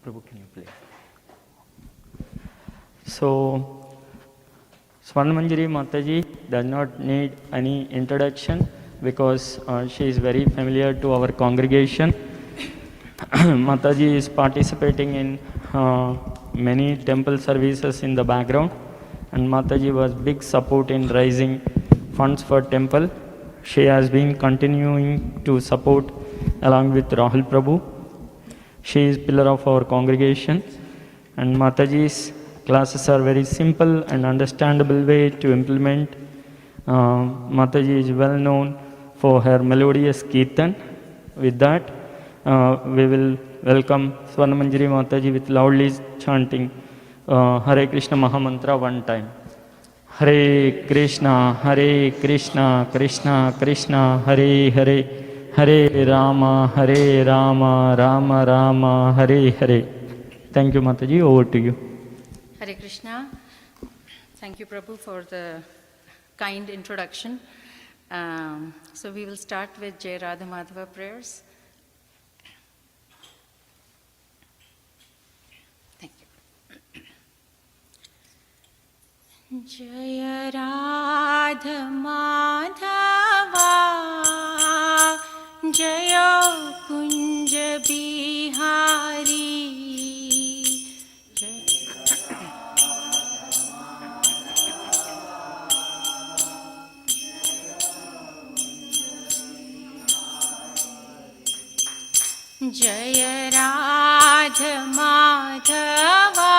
Prabhu, can you play? So, Suvarna Manjari Mataji does not need any introduction because she is very familiar to our congregation. Mataji is participating in many temple services in the background, and Mataji was big support in raising funds for temple. She has been continuing to support along with Rahul Prabhu. She is pillar of our congregation, and Mataji's classes are very simple and understandable way to implement. Mataji is well known for her melodious Kirtan. With that, we will welcome Suvarna Manjari Mataji with loudly chanting Hare Krishna Mahamantra one time. Hare Krishna, Krishna Krishna, Hare Hare, Hare Rama, Rama Rama, Hare Hare. Thank you, Mataji. Over to you. Hare Krishna. Thank you, Prabhu, for the kind introduction. So we will start with Jai Radha Madhava prayers. Thank you. Jai Radha Madhava, Jaya Kunja Bihari. Jaya Radha Madhava,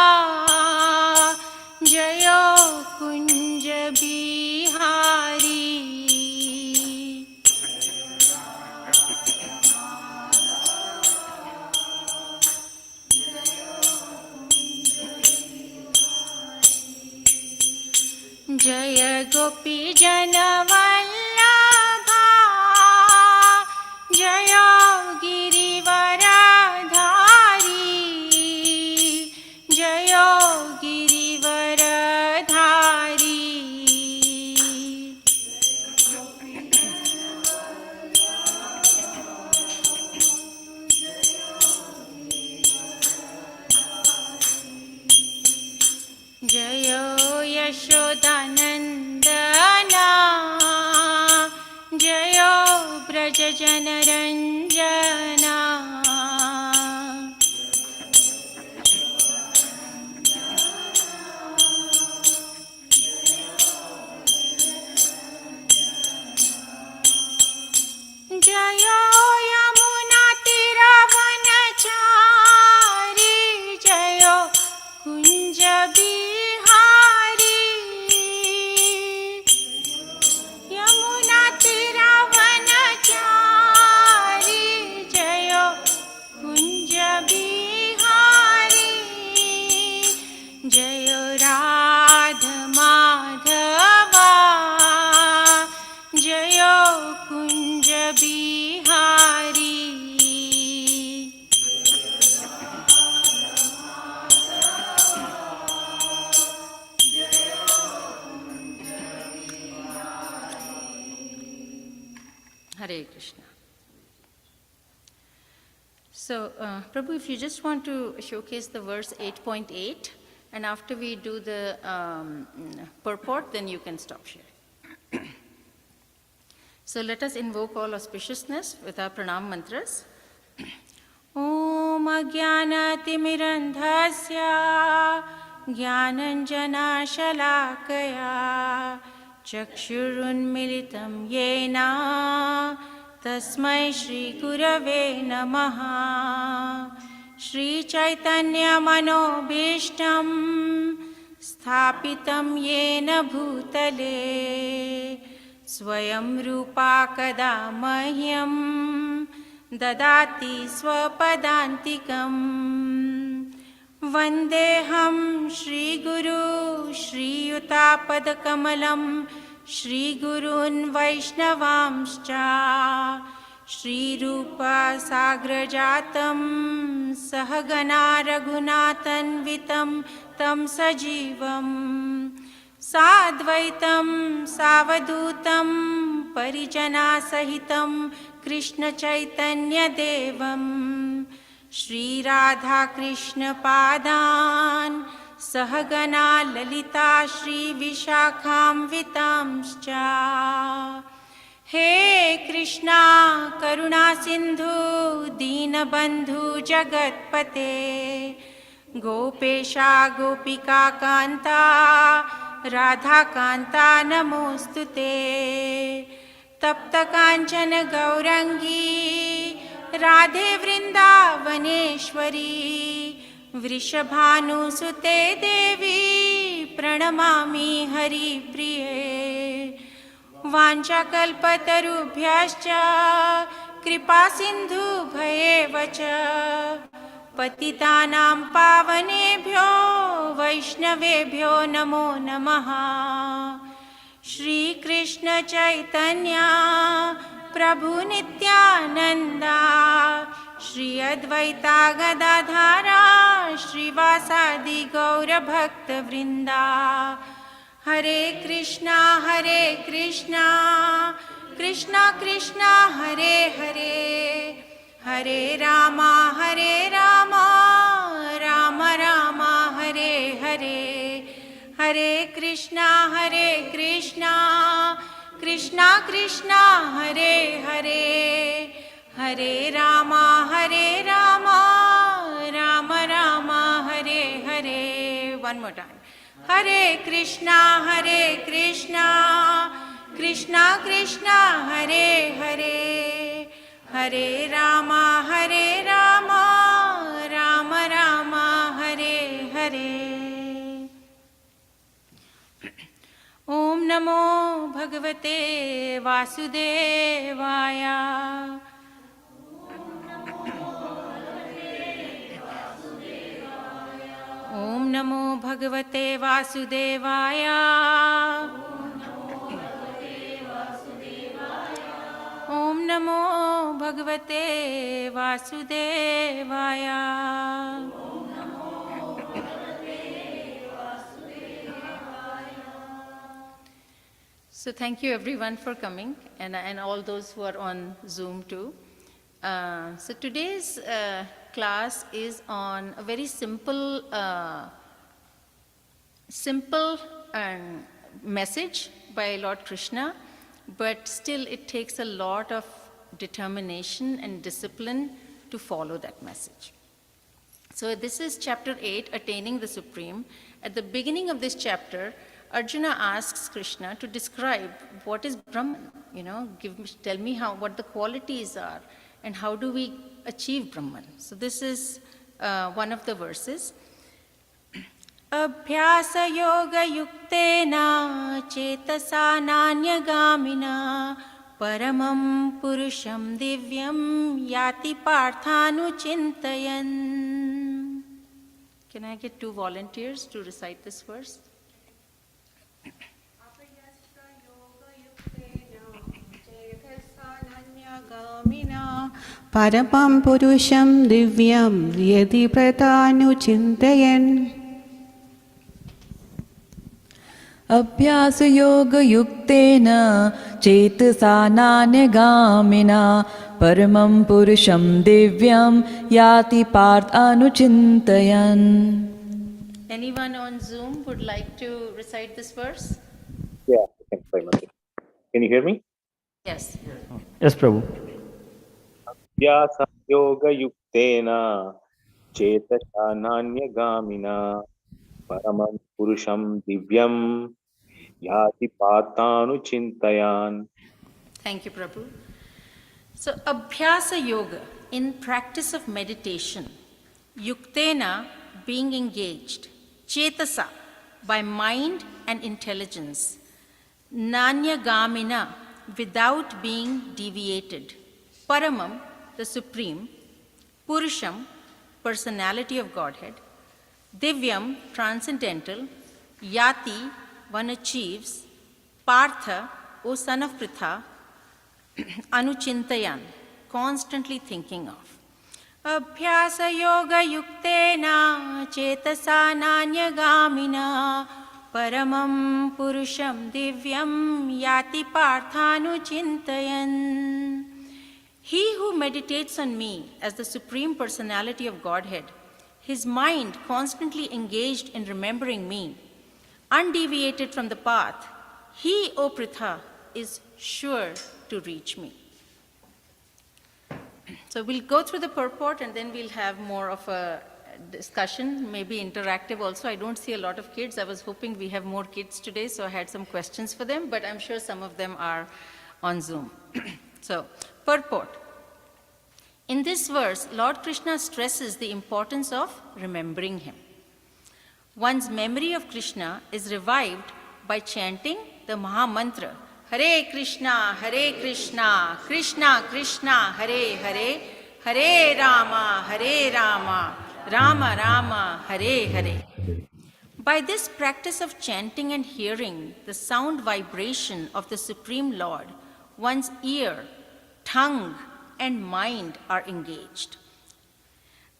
Jaya Kunja Bihari. Jaya Gopi Jana Vallabha, Jaya Girivaradhari, Jaya Girivaradhari. Jaya Yashodanandana, Jaya Braja Janaranjana. Jaya Yamuna Tiravanachari, Jaya Kunja Bihari. Yamuna Tiravanachari, Jaya Kunja Bihari. Jaya Radha Madhava, Jaya Kunja Bihari. Hare Krishna. So, Prabhu, if you just want to showcase the verse 8.8, and after we do the purport, then you can stop sharing. So let us invoke all auspiciousness with our pranam mantras. Om Ajnanatimirandhasya Jnananjana Shalakaya Chakshurunmilitam Yena Tasmai Shri Gurave Namaha. Shri Chaitanya Manobhishtam Sthapitam Yena Bhutale Swayam Rupa Kada Mahyam Dadati Swapadantikam. Vandeham Shri Guru Shri Yutapadakamalam Shri Gurun Vaishnavamscha Shri Rupa Sagrajatam Sahagana Raghunathanvitam Tam Sajivam Sadvaitam Savadutam Parijana Sahitam Krishna Chaitanya Devam Shri Radha Krishna Padan Sahagana Lalita Shri Vishakham Vitamscha He Krishna Karuna Sindhu Deenabandhu Jagatpate Gopesha Gopika Kanta Radha Kanta Namostute Tapta Kanchana Gaurangi Radhe Vrindavaneshwari Vrishabhanusute Devi Pranamami Hari Priye Vanchakalpatarubhyascha Kripa Sindhu Bhayevacha Patitanam Pavanebhyo Vaishnavebhyo Namo Namaha Shri Krishna Chaitanya Prabhu Nityananda Shri Advaita Gadadhara Shri Vasadi Gaura Bhakta Vrinda Hare Krishna Krishna Krishna Hare Hare Hare Rama Rama Rama Hare Hare Hare Krishna Krishna Krishna Hare Hare Hare Rama Rama Rama Hare Hare. One more time. Hare Krishna Krishna Krishna Hare Hare Hare Rama Rama Rama Hare Hare. Om Namo Bhagavate Vasudevaya. Om Namo Bhagavate Vasudevaya. Om Namo Bhagavate Vasudevaya. So thank you everyone for coming, and all those who are on Zoom too. So today's class is on a very simple message by Lord Krishna, but still it takes a lot of determination and discipline to follow that message. So this is chapter 8, Attaining the Supreme. At the beginning of this chapter, Arjuna asks Krishna to describe what is Brahman, tell me what the qualities are and how do we achieve Brahman. So this is one of the verses. Abhyasa yoga yuktena chetasa nanya-gamina paramam purusham divyam yati parthanu chintayan. Can I get 2 volunteers to recite this verse? Paramam Purusham Divyam Yadi Pratanu Chintayan. Abhyasa yoga yuktena chetasa nanya-gamina paramam purusham divyam yati parth anuchintayan. Anyone on Zoom would like to recite this verse? Yeah, I can play my music. Can you hear me? Yes. Yes, Prabhu. Vyasa yoga yuktena chetasa nanya-gamina paramam purusham divyam yati partanu chintayan. Thank you, Prabhu. So, Abhyasa Yoga, in practice of meditation, Yuktena, being engaged, Chetasa, by mind and intelligence, Nanya-gamina, without being deviated, Paramam, the Supreme, Purusham, personality of Godhead, Divyam, transcendental, Yati, one achieves, Partha, O son of Pritha, Anuchintayan, constantly thinking of. Abhyasa yoga yuktena chetasa nanya-gamina paramam purusham divyam yati parthanuchintayan. He who meditates on me as the Supreme Personality of Godhead, his mind constantly engaged in remembering me, undeviated from the path, he, O Pritha, is sure to reach me. So we'll go through the purport and then we'll have more of a discussion, maybe interactive also. I don't see a lot of kids. I was hoping we have more kids today, so I had some questions for them, but I'm sure some of them are on Zoom. So, purport. In this verse, Lord Krishna stresses the importance of remembering him. One's memory of Krishna is revived by chanting the Maha Mantra, Hare Krishna, Krishna Krishna, Hare Hare, Hare Rama, Rama Rama, Hare Hare. By this practice of chanting and hearing the sound vibration of the Supreme Lord, one's ear, tongue, and mind are engaged.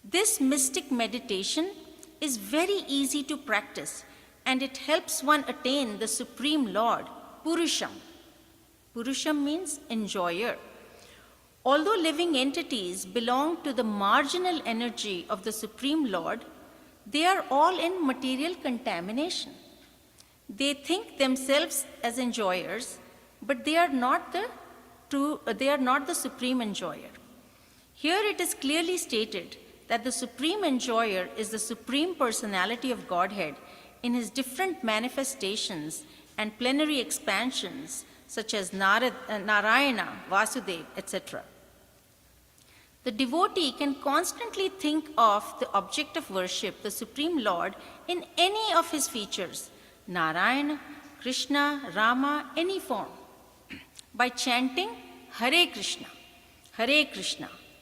This mystic meditation is very easy to practice, and it helps one attain the Supreme Lord, Purusham. Purusham means enjoyer. Although living entities belong to the marginal energy of the Supreme Lord, they are all in material contamination. They think themselves as enjoyers, but they are not the supreme enjoyer. Here it is clearly stated that the supreme enjoyer is the Supreme Personality of Godhead in his different manifestations and plenary expansions, such as Narayana, Vasudeva, etc. The devotee can constantly think of the object of worship, the Supreme Lord, in any of his features, Narayana, Krishna, Rama, any form, by chanting Hare Krishna,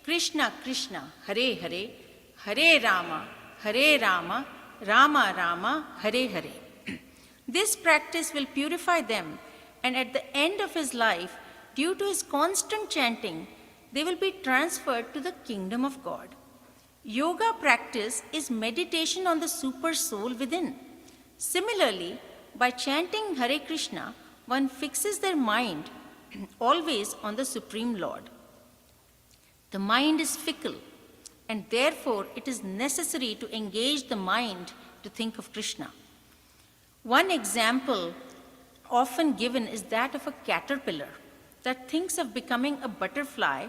Krishna Krishna, Hare Hare, Hare Rama, Rama Rama, Hare Hare. This practice will purify them, and at the end of his life, due to his constant chanting, they will be transferred to the kingdom of God. Yoga practice is meditation on the super soul within. Similarly, by chanting Hare Krishna, one fixes their mind always on the Supreme Lord. The mind is fickle, and therefore it is necessary to engage the mind to think of Krishna. One example often given is that of a caterpillar that thinks of becoming a butterfly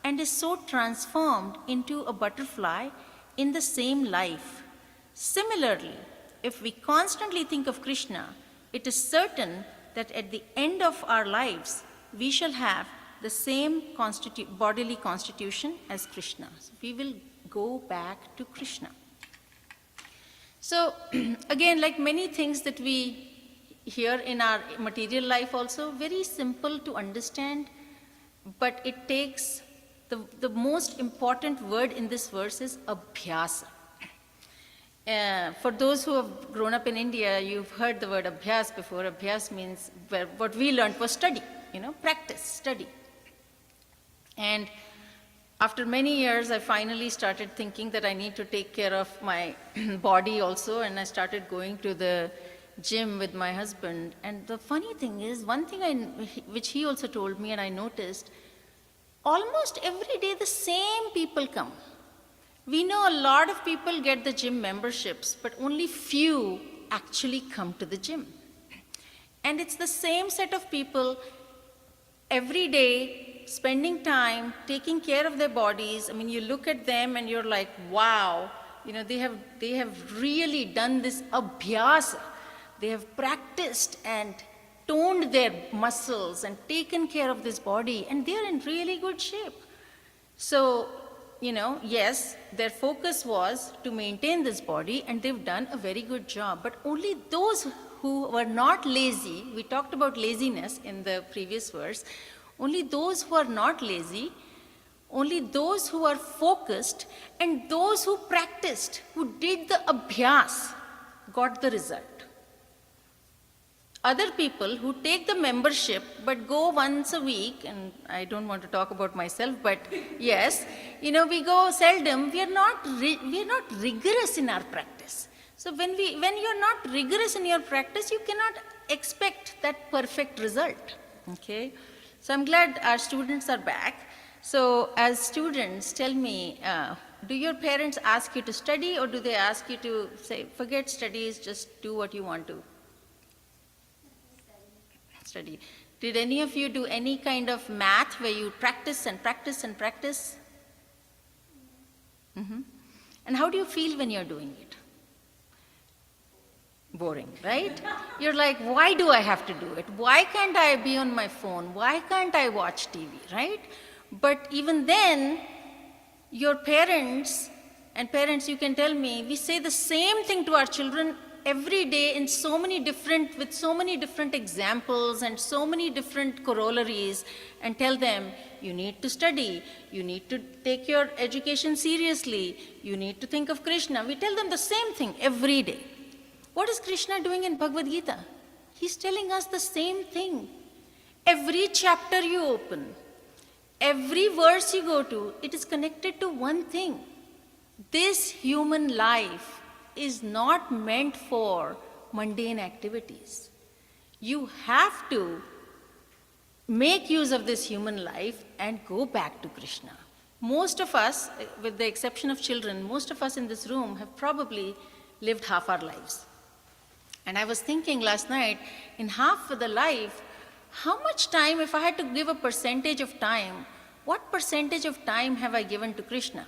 and is so transformed into a butterfly in the same life. Similarly, if we constantly think of Krishna, it is certain that at the end of our lives, we shall have the same bodily constitution as Krishna. So we will go back to Krishna. So again, like many things that we hear in our material life also, very simple to understand, but it takes the most important word in this verse is abhyasa. For those who have grown up in India, you've heard the word abhyas before. Abhyas means, what we learned was study, practice, study. And after many years, I finally started thinking that I need to take care of my body also, and I started going to the gym with my husband. And the funny thing is, one thing which he also told me and I noticed, almost every day the same people come. We know a lot of people get the gym memberships, but only few actually come to the gym. And it's the same set of people every day, spending time, taking care of their bodies. I mean, you look at them and you're like, wow, they have really done this abhyasa. They have practiced and toned their muscles and taken care of this body, and they're in really good shape. So, yes, their focus was to maintain this body, and they've done a very good job. But only those who were not lazy, we talked about laziness in the previous verse, only those who are not lazy, only those who are focused, and those who practiced, who did the abhyas, got the result. Other people who take the membership but go once a week, and I don't want to talk about myself, but yes, we go seldom, we are not rigorous in our practice. So when you're not rigorous in your practice, you cannot expect that perfect result, okay? So I'm glad our students are back. So as students, tell me, do your parents ask you to study, or do they ask you to say, forget studies, just do what you want to? Study. Did any of you do any kind of math where you practice and practice and practice? And how do you feel when you're doing it? Boring, right? You're like, why do I have to do it? Why can't I be on my phone? Why can't I watch TV, right? But even then, your parents, and parents, you can tell me, we say the same thing to our children every day in so many different, with so many different examples and so many different corollaries, and tell them, you need to study, you need to take your education seriously, you need to think of Krishna. We tell them the same thing every day. What is Krishna doing in Bhagavad Gita? He's telling us the same thing. Every chapter you open, every verse you go to, it is connected to one thing. This human life is not meant for mundane activities. You have to make use of this human life and go back to Krishna. Most of us, with the exception of children, most of us in this room have probably lived half our lives. And I was thinking last night, in half of the life, how much time, if I had to give a percentage of time, what percentage of time have I given to Krishna?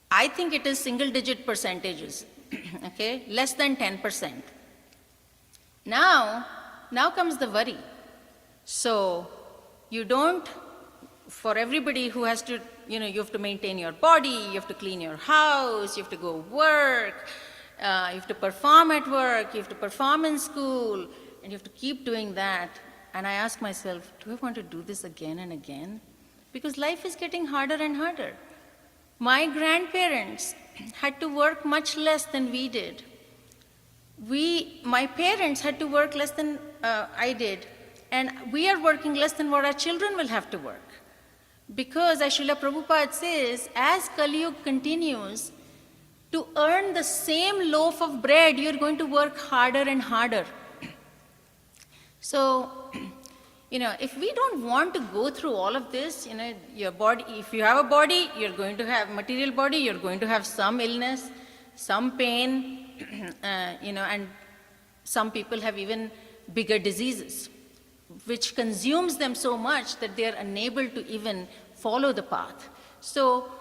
I think it is single-digit percentages, okay? Less than 10%. Now comes the worry. So you don't, for everybody who has to, you have to maintain your body, you have to clean your house, you have to go work, you have to perform at work, you have to perform in school, and you have to keep doing that. And I ask myself, do I want to do this again and again? Because life is getting harder and harder. My grandparents had to work much less than we did. My parents had to work less than I did, and we are working less than what our children will have to work. Because, as Srila Prabhupada says, as Kali Yuga continues, to earn the same loaf of bread, you're going to work harder and harder. So, if we don't want to go through all of this, your body, if you have a body, you're going to have material body, you're going to have some illness, some pain, and some people have even bigger diseases, which consumes them so much that they are unable to even follow the path. So,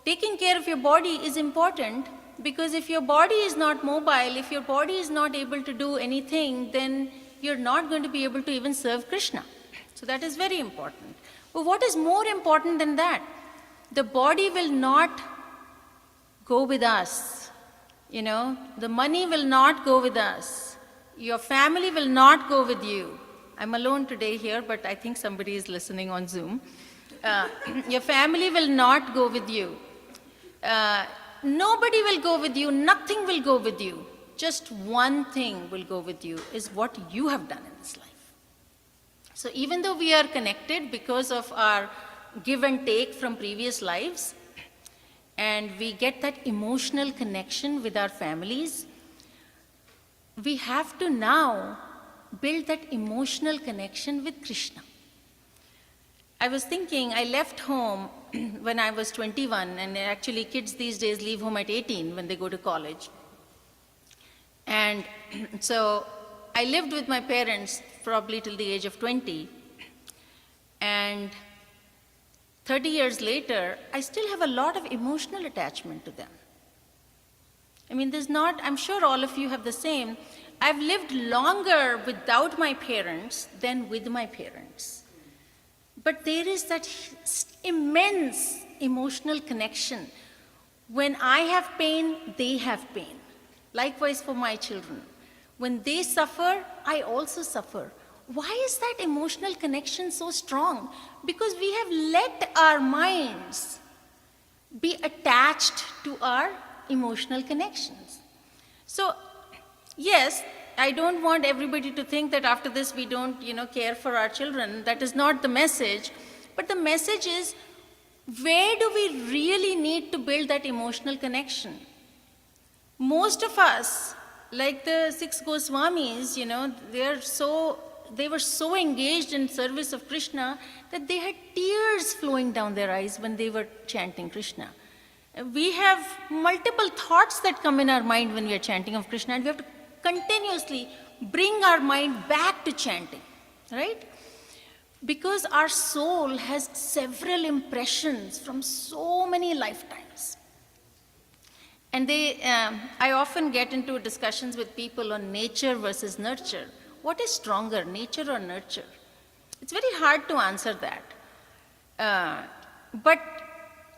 taking care of your body is important, because if your body is not mobile, if your body is not able to do anything, then you're not going to be able to even serve Krishna. So that is very important. But what is more important than that? The body will not go with us. The money will not go with us. Your family will not go with you. I'm alone today here, but I think somebody is listening on Zoom. Your family will not go with you. Nobody will go with you. Nothing will go with you. Just one thing will go with you, is what you have done in this life. So even though we are connected because of our give and take from previous lives, and we get that emotional connection with our families, we have to now build that emotional connection with Krishna. I was thinking, I left home when I was 21, and actually kids these days leave home at 18 when they go to college. And so I lived with my parents probably till the age of 20. And 30 years later, I still have a lot of emotional attachment to them. I'm sure all of you have the same. I've lived longer without my parents than with my parents. But there is that immense emotional connection. When I have pain, they have pain. Likewise for my children. When they suffer, I also suffer. Why is that emotional connection so strong? Because we have let our minds be attached to our emotional connections. So, yes, I don't want everybody to think that after this we don't, care for our children. That is not the message. But the message is, where do we really need to build that emotional connection? Most of us, like the 6 Goswamis, they are so they were so engaged in service of Krishna that they had tears flowing down their eyes when they were chanting Krishna. We have multiple thoughts that come in our mind when we are chanting of Krishna, and we have to continuously bring our mind back to chanting, right? Because our soul has several impressions from so many lifetimes. And I often get into discussions with people on nature versus nurture. What is stronger, nature or nurture? It's very hard to answer that. But,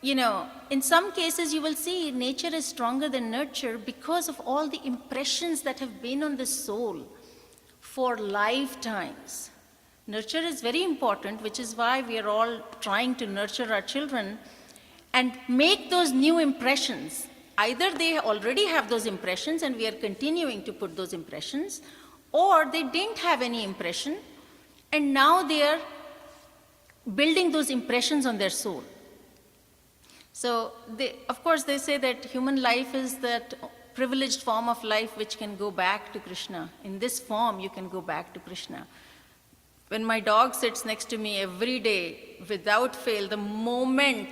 in some cases you will see nature is stronger than nurture because of all the impressions that have been on the soul for lifetimes. Nurture is very important, which is why we are all trying to nurture our children and make those new impressions. Either they already have those impressions and we are continuing to put those impressions, or they didn't have any impression and now they are building those impressions on their soul. So, of course, they say that human life is that privileged form of life which can go back to Krishna. In this form, you can go back to Krishna. When my dog sits next to me every day, without fail, the moment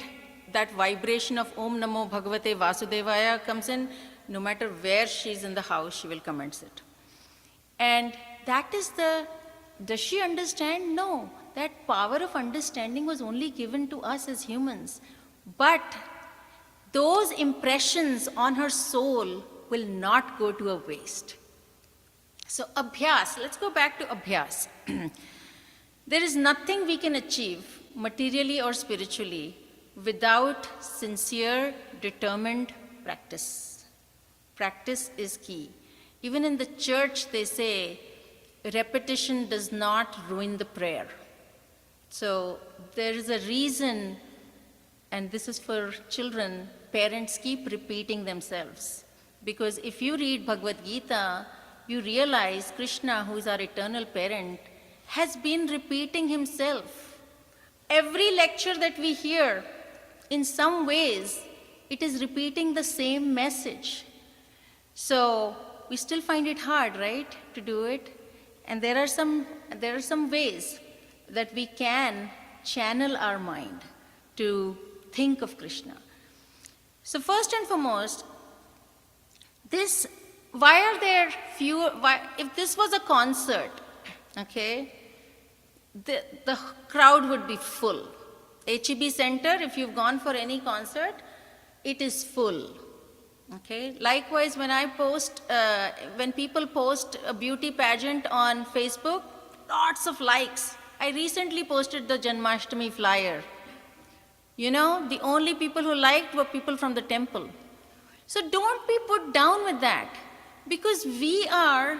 that vibration of Om Namo Bhagavate Vasudevaya comes in, no matter where she's in the house, she will come and sit. And that is does she understand? No. That power of understanding was only given to us as humans. But those impressions on her soul will not go to a waste. So abhyas, let's go back to abhyas. There is nothing we can achieve, materially or spiritually, without sincere, determined practice. Practice is key. Even in the church, they say, repetition does not ruin the prayer. So there is a reason, and this is for children, parents keep repeating themselves. Because if you read Bhagavad Gita, you realize Krishna, who is our eternal parent, has been repeating himself. Every lecture that we hear, in some ways, it is repeating the same message. So we still find it hard, right, to do it? And there are some ways that we can channel our mind to think of Krishna. So first and foremost, if this was a concert, okay, the crowd would be full. HEB Center, if you've gone for any concert, it is full. Okay. Likewise, when people post a beauty pageant on Facebook, lots of likes. I recently posted the Janmashtami flyer. The only people who liked were people from the temple. So don't be put down with that, because we are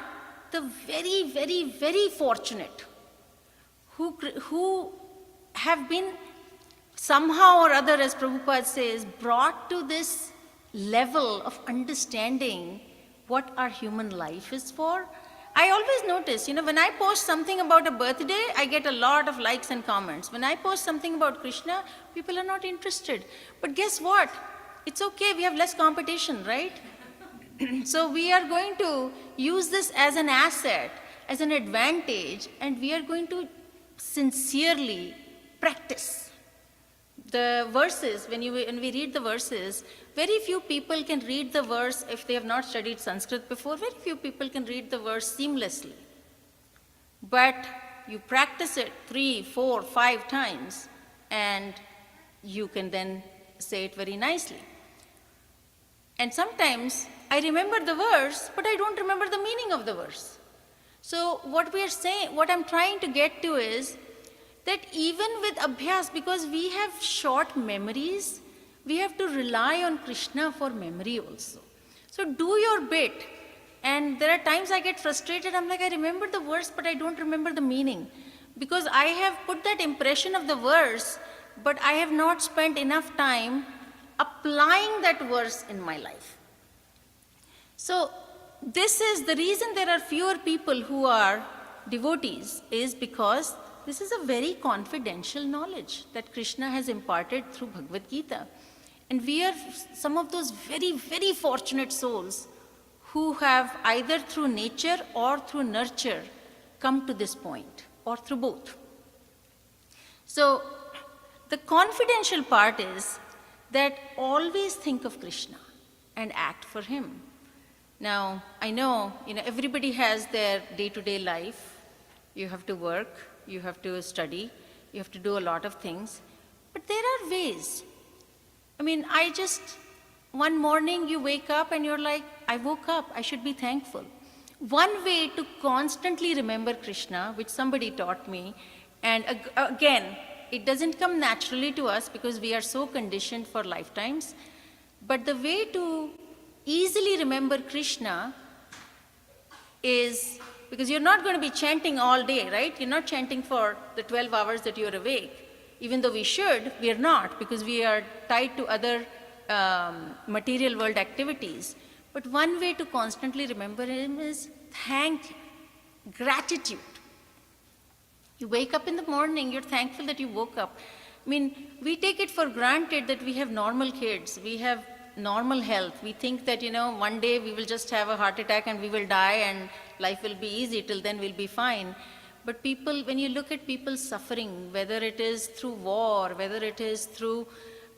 the very, very, very fortunate who have been somehow or other, as Prabhupada says, brought to this level of understanding what our human life is for. I always notice, when I post something about a birthday, I get a lot of likes and comments. When I post something about Krishna, people are not interested. But guess what? It's okay, we have less competition, right? So we are going to use this as an asset, as an advantage, and we are going to sincerely practice. The verses, when we read the verses, very few people can read the verse if they have not studied Sanskrit before. Very few people can read the verse seamlessly. But you practice it 3, 4, 5 times, and you can then say it very nicely. And sometimes I remember the verse, but I don't remember the meaning of the verse. So what I'm trying to get to is that even with abhyas, because we have short memories, we have to rely on Krishna for memory also. So do your bit. And there are times I get frustrated. I'm like, I remember the verse, but I don't remember the meaning. Because I have put that impression of the verse, but I have not spent enough time applying that verse in my life. So this is the reason there are fewer people who are devotees, is because this is a very confidential knowledge that Krishna has imparted through Bhagavad Gita. And we are some of those very, very fortunate souls who have either through nature or through nurture come to this point, or through both. So the confidential part is that always think of Krishna and act for him. Now, I know, everybody has their day-to-day life. You have to work, you have to study, you have to do a lot of things. But there are ways. One morning you wake up and you're like, I woke up, I should be thankful. One way to constantly remember Krishna, which somebody taught me, and again, it doesn't come naturally to us because we are so conditioned for lifetimes, but the way to easily remember Krishna is, because you're not going to be chanting all day, right? You're not chanting for the 12 hours that you're awake. Even though we should, we are not, because we are tied to other material world activities. But one way to constantly remember him is gratitude. You wake up in the morning, you're thankful that you woke up. We take it for granted that we have normal kids, we have normal health. We think that, one day we will just have a heart attack and we will die and life will be easy, till then we'll be fine. But when you look at people suffering, whether it is through war, whether it is through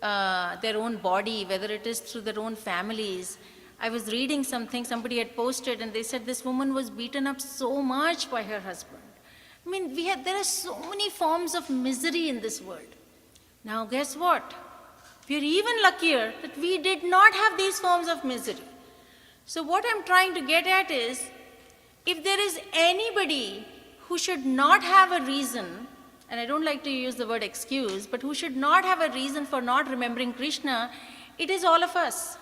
their own body, whether it is through their own families. I was reading something somebody had posted and they said this woman was beaten up so much by her husband. There are so many forms of misery in this world. Now guess what? We are even luckier that we did not have these forms of misery. So what I'm trying to get at is, if there is anybody who should not have a reason, and I don't like to use the word excuse, but who should not have a reason for not remembering Krishna, it is all of us.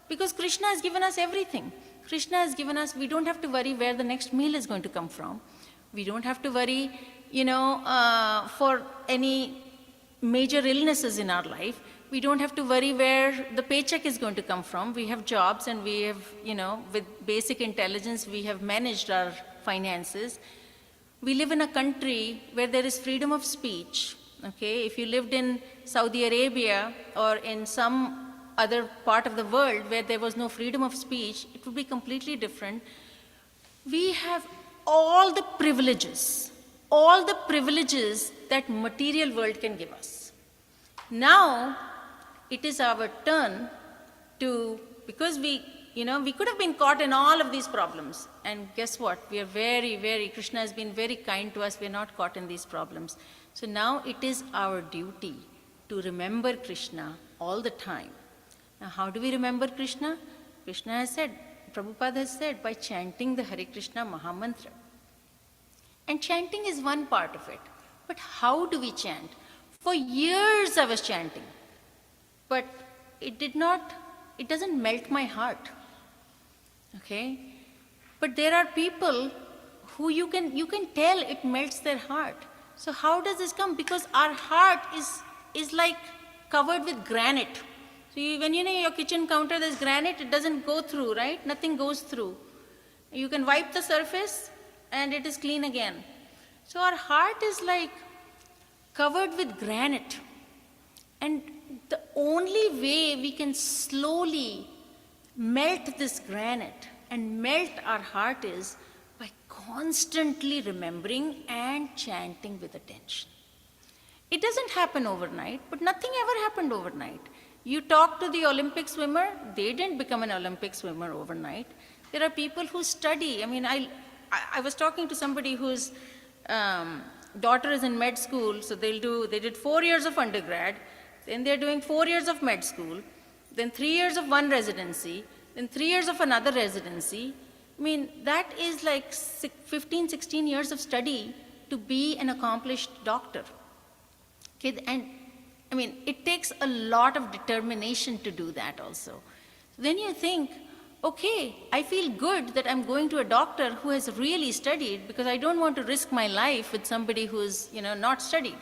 Because Krishna has given us everything. Krishna has given us, we don't have to worry where the next meal is going to come from. We don't have to worry, for any major illnesses in our life. We don't have to worry where the paycheck is going to come from. We have jobs and we have, with basic intelligence, we have managed our finances. We live in a country where there is freedom of speech, okay? If you lived in Saudi Arabia or in some other part of the world where there was no freedom of speech, it would be completely different. We have all the privileges that material world can give us. Now, it is our turn to, because we could have been caught in all of these problems. And guess what? We are Krishna has been very kind to us. We are not caught in these problems. So now it is our duty to remember Krishna all the time. Now, how do we remember Krishna? Krishna has said, Prabhupada has said, by chanting the Hare Krishna Mahamantra. And chanting is one part of it. But how do we chant? For years I was chanting. But it doesn't melt my heart. Okay? But there are people who you can tell it melts their heart. So how does this come? Because our heart is like covered with granite. So when your kitchen counter there's granite, it doesn't go through, right? Nothing goes through. You can wipe the surface and it is clean again. So our heart is like covered with granite. And the only way we can slowly melt this granite and melt our heart is by constantly remembering and chanting with attention. It doesn't happen overnight, but nothing ever happened overnight. You talk to the Olympic swimmer, they didn't become an Olympic swimmer overnight. There are people who study. I was talking to somebody whose daughter is in med school, so they did 4 years of undergrad, then they're doing 4 years of med school, then 3 years of one residency, then 3 years of another residency. That is like 15, 16 years of study to be an accomplished doctor. Okay, and it takes a lot of determination to do that also. Then you think, okay, I feel good that I'm going to a doctor who has really studied, because I don't want to risk my life with somebody who's, not studied.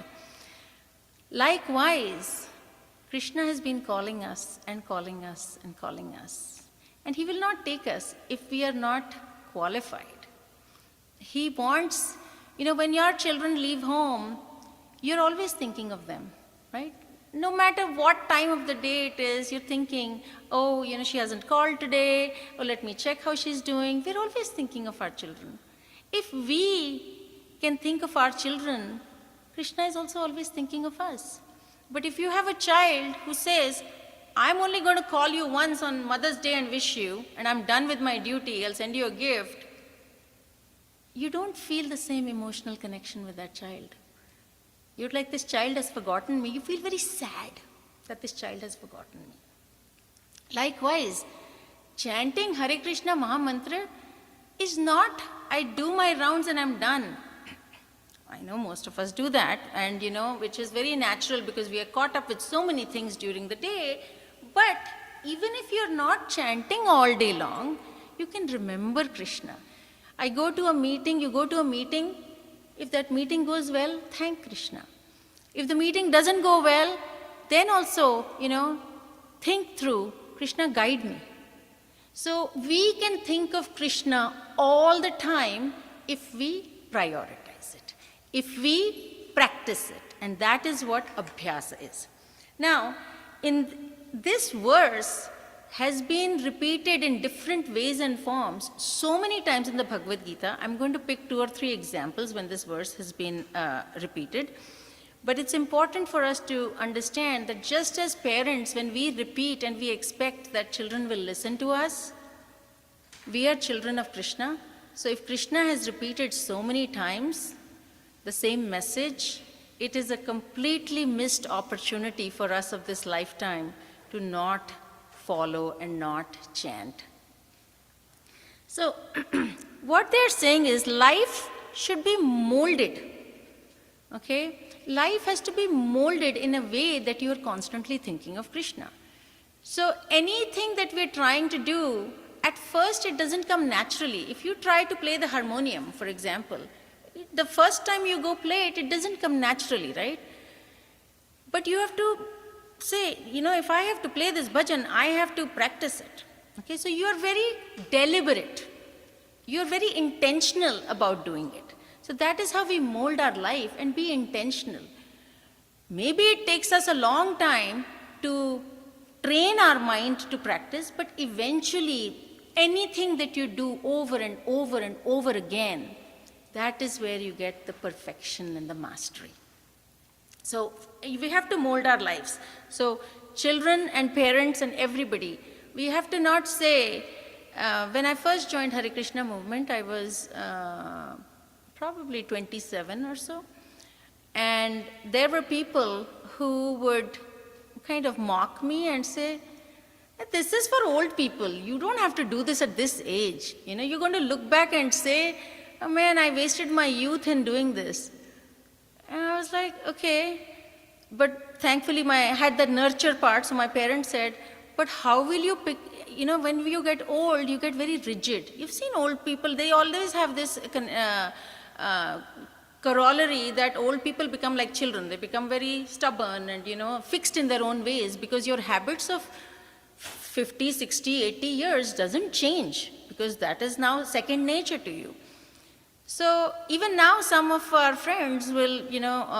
Likewise, Krishna has been calling us and calling us and calling us. And he will not take us if we are not qualified. He wants, when your children leave home, you're always thinking of them, right? No matter what time of the day it is, you're thinking, oh, she hasn't called today, or let me check how she's doing. We're always thinking of our children. If we can think of our children, Krishna is also always thinking of us. But if you have a child who says, I'm only going to call you once on Mother's Day and wish you, and I'm done with my duty, I'll send you a gift, you don't feel the same emotional connection with that child. You're like, this child has forgotten me. You feel very sad that this child has forgotten me. Likewise, chanting Hare Krishna Mahamantra is not, I do my rounds and I'm done. I know most of us do that, and which is very natural because we are caught up with so many things during the day. But even if you're not chanting all day long, you can remember Krishna. I go to a meeting, you go to a meeting. If that meeting goes well, thank Krishna. If the meeting doesn't go well, then also, think through, Krishna, guide me. So we can think of Krishna all the time if we prioritize it, if we practice it, and that is what abhyasa is. Now, in this verse has been repeated in different ways and forms so many times in the Bhagavad Gita. I'm going to pick 2 or 3 examples when this verse has been repeated. But it's important for us to understand that just as parents, when we repeat and we expect that children will listen to us, we are children of Krishna. So if Krishna has repeated so many times the same message, it is a completely missed opportunity for us of this lifetime to not follow and not chant. So what they're saying is life should be molded, okay? Life has to be molded in a way that you are constantly thinking of Krishna. So anything that we're trying to do, at first it doesn't come naturally. If you try to play the harmonium, for example, the first time you go play it, it doesn't come naturally, right? But you have to say, if I have to play this bhajan, I have to practice it. Okay, so you are very deliberate. You are very intentional about doing it. So that is how we mold our life and be intentional. Maybe it takes us a long time to train our mind to practice, but eventually anything that you do over and over and over again, that is where you get the perfection and the mastery. So we have to mold our lives. So children and parents and everybody, we have to not say, when I first joined Hare Krishna movement, I was probably 27 or so. And there were people who would kind of mock me and say, this is for old people. You don't have to do this at this age. You're going to look back and say, oh man, I wasted my youth in doing this. And I was like, okay. But thankfully I had that nurture part, so my parents said, but how will you pick, when you get old, you get very rigid. You've seen old people, they always have this corollary that old people become like children. They become very stubborn and, fixed in their own ways because your habits of 50, 60, 80 years doesn't change because that is now second nature to you. So even now some of our friends will,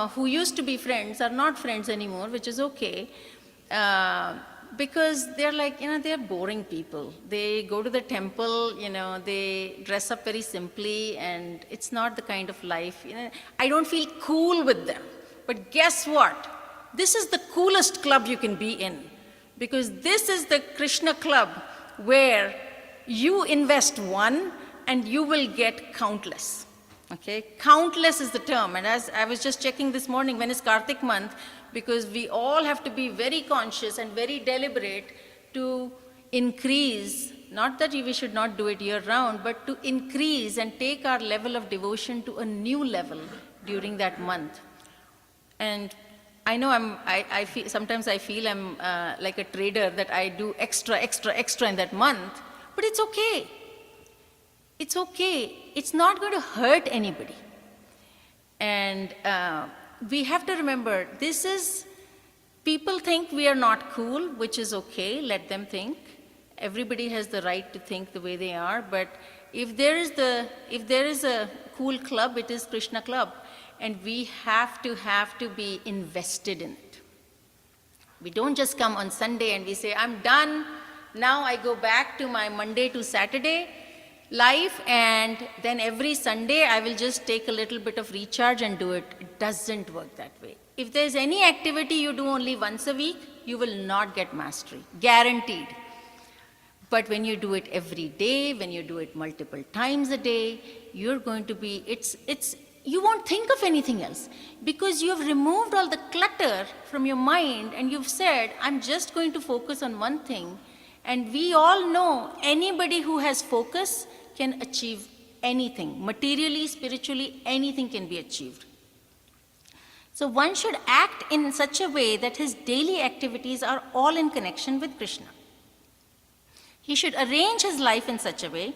who used to be friends are not friends anymore, which is okay. Because they're like, they're boring people. They go to the temple, they dress up very simply, and it's not the kind of life, I don't feel cool with them. But guess what? This is the coolest club you can be in, because this is the Krishna club where you invest one and you will get countless. Okay, countless is the term. And as I was just checking this morning, when is Kartik month? Because we all have to be very conscious and very deliberate to increase, not that we should not do it year round, but to increase and take our level of devotion to a new level during that month. And I know I feel, sometimes I feel I'm like a trader, that I do extra in that month, but it's okay. It's okay. It's not going to hurt anybody. And we have to remember, people think we are not cool, which is okay, let them think. Everybody has the right to think the way they are, but if there is a cool club, it is Krishna club, and we have to be invested in it. We don't just come on Sunday and we say, I'm done, now I go back to my Monday to Saturday. life and then every Sunday I will just take a little bit of recharge and do it. It doesn't work that way. If there's any activity you do only once a week, you will not get mastery, guaranteed. But when you do it every day, when you do it multiple times a day, you're going to be, you won't think of anything else because you have removed all the clutter from your mind and you've said, I'm just going to focus on one thing. And we all know anybody who has focus can achieve anything. Materially, spiritually, anything can be achieved. So one should act in such a way that his daily activities are all in connection with Krishna. He should arrange his life in such a way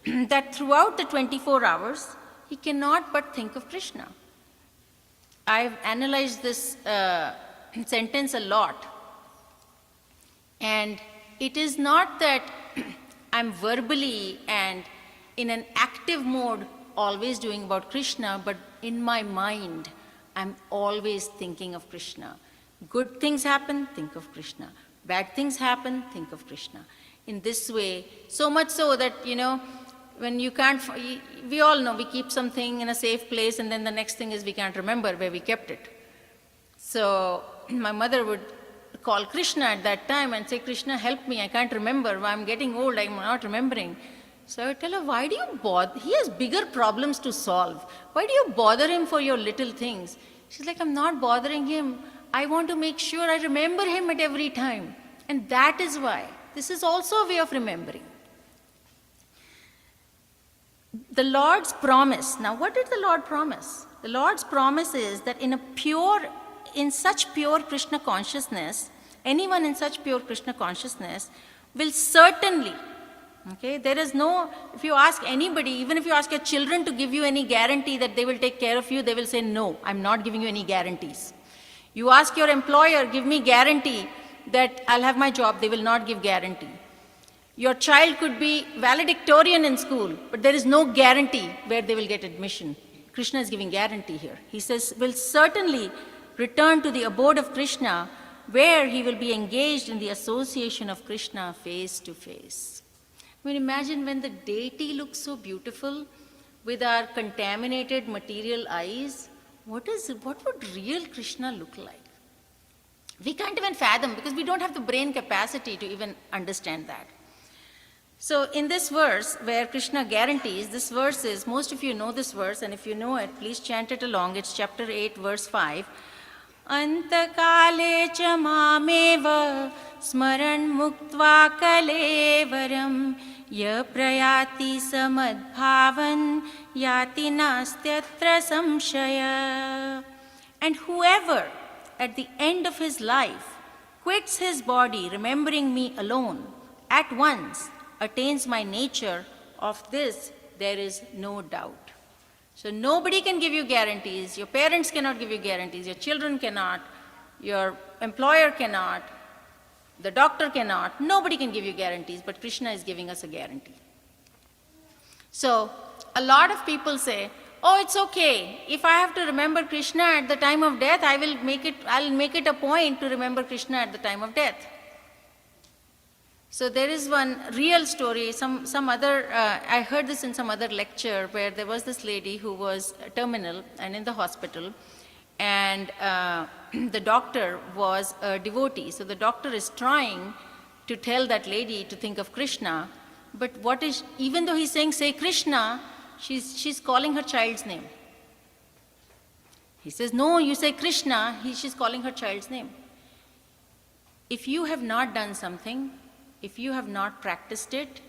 that throughout the 24 hours, he cannot but think of Krishna. I've analyzed this sentence a lot. And it is not that I'm verbally and in an active mode always doing about Krishna, but in my mind, I'm always thinking of Krishna. Good things happen, think of Krishna. Bad things happen, think of Krishna. In this way, so much so that, when you can't, we all know we keep something in a safe place and then the next thing is we can't remember where we kept it. So my mother would call Krishna at that time and say, Krishna, help me, I can't remember, I'm getting old, I'm not remembering. So I would tell her, why do you bother? He has bigger problems to solve. Why do you bother him for your little things? She's like, I'm not bothering him. I want to make sure I remember him at every time. And that is why. This is also a way of remembering. The Lord's promise. Now, what did the Lord promise? The Lord's promise is that in such pure Krishna consciousness, anyone in such pure Krishna consciousness will certainly, there is no, if you ask anybody, even if you ask your children to give you any guarantee that they will take care of you, they will say, no, I'm not giving you any guarantees. You ask your employer, give me guarantee that I'll have my job, they will not give guarantee. Your child could be valedictorian in school, but there is no guarantee where they will get admission. Krishna is giving guarantee here. He says, will certainly return to the abode of Krishna, where he will be engaged in the association of Krishna face to face. I mean, imagine when the deity looks so beautiful with our contaminated material eyes, what would real Krishna look like? We can't even fathom because we don't have the brain capacity to even understand that. So in this verse where Krishna guarantees, this verse is, most of you know this verse, and if you know it, please chant it along. It's chapter 8, verse 5. Antakale cha mameva smaran muktva kalevaram ya prayati samadbhavan yati nastyatra samshaya. And whoever at the end of his life quits his body remembering me alone, at once attains my nature, of this there is no doubt. So nobody can give you guarantees. Your parents cannot give you guarantees. Your children cannot. Your employer cannot. The doctor cannot. Nobody can give you guarantees, but Krishna is giving us a guarantee. So a lot of people say, oh, it's okay. If I have to remember Krishna at the time of death, I'll make it a point to remember Krishna at the time of death. So there is one real story, I heard this in some other lecture where there was this lady who was terminal and in the hospital, and the doctor was a devotee. So the doctor is trying to tell that lady to think of Krishna, but even though he's saying, say Krishna, she's calling her child's name. He says, no, you say Krishna, she's calling her child's name. If you have not done something, if you have not practiced it,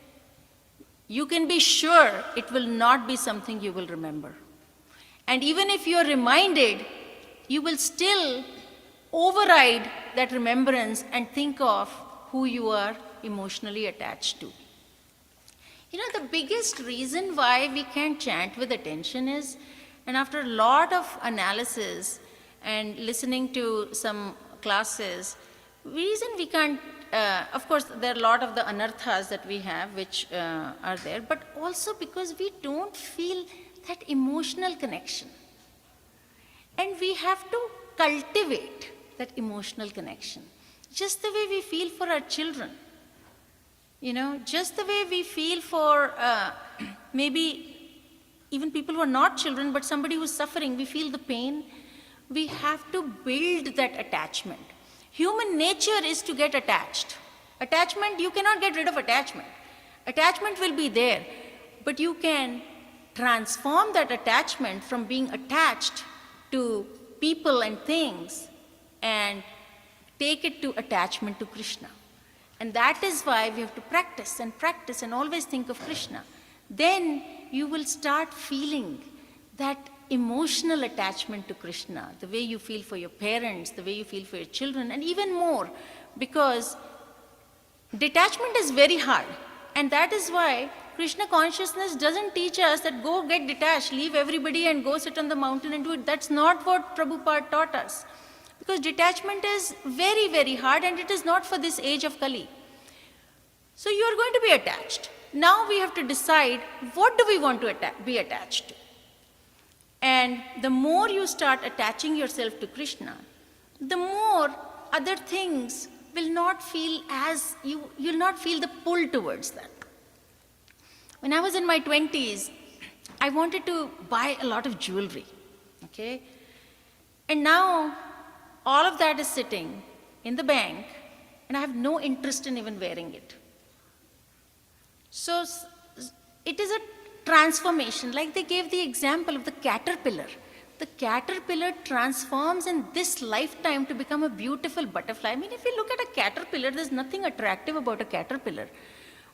you can be sure it will not be something you will remember. And even if you are reminded, you will still override that remembrance and think of who you are emotionally attached to. The biggest reason why we can't chant with attention is, and after a lot of analysis and listening to some classes, reason we can't, of course, there are a lot of the anarthas that we have which are there, but also because we don't feel that emotional connection. And we have to cultivate that emotional connection, just the way we feel for our children. You know, just the way we feel for maybe even people who are not children, but somebody who's suffering, we feel the pain. We have to build that attachment. Human nature is to get attached. Attachment, you cannot get rid of attachment. Attachment will be there, but you can transform that attachment from being attached to people and things and take it to attachment to Krishna. And that is why we have to practice and always think of Krishna. Then you will start feeling that emotional attachment to Krishna, the way you feel for your parents, the way you feel for your children, and even more, because detachment is very hard. And that is why Krishna consciousness doesn't teach us that go get detached, leave everybody and go sit on the mountain and do it. That's not what Prabhupada taught us. Because detachment is very, very hard, and it is not for this age of Kali. So you are going to be attached. Now we have to decide, what do we want to be attached to? And the more you start attaching yourself to Krishna, the more other things will not feel as, you'll not feel the pull towards that. When I was in my 20s, I wanted to buy a lot of jewelry, okay? And now all of that is sitting in the bank, and I have no interest in even wearing it. So it is a transformation, like they gave the example of the caterpillar. The caterpillar transforms in this lifetime to become a beautiful butterfly. I mean, if you look at a caterpillar, there's nothing attractive about a caterpillar.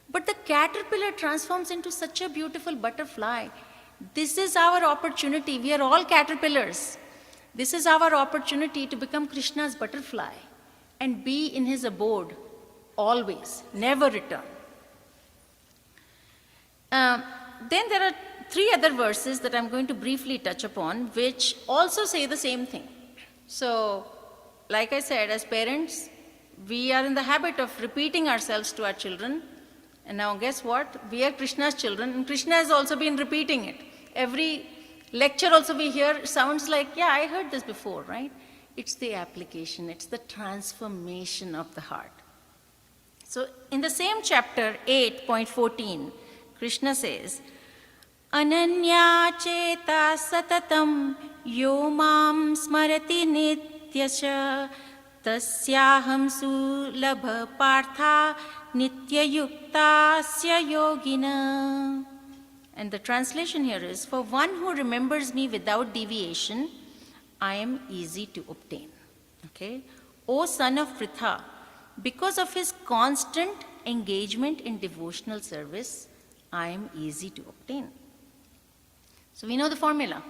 But the caterpillar transforms into such a beautiful butterfly. This is our opportunity. We are all caterpillars. This is our opportunity to become Krishna's butterfly and be in his abode always, never return. Then there are 3 other verses that I'm going to briefly touch upon, which also say the same thing. So, like I said, as parents, we are in the habit of repeating ourselves to our children. And now guess what? We are Krishna's children, and Krishna has also been repeating it. Every lecture also we hear sounds like, yeah, I heard this before, right? It's the application, it's the transformation of the heart. So in the same chapter 8.14, Krishna says, Ananya cheta satatam yo mam smarati nityasha tasyaham sulabha partha nityayuktasya yogina. And the translation here is, for one who remembers me without deviation, I am easy to obtain. Okay? O son of Pritha, because of his constant engagement in devotional service, I am easy to obtain. So we know the formula.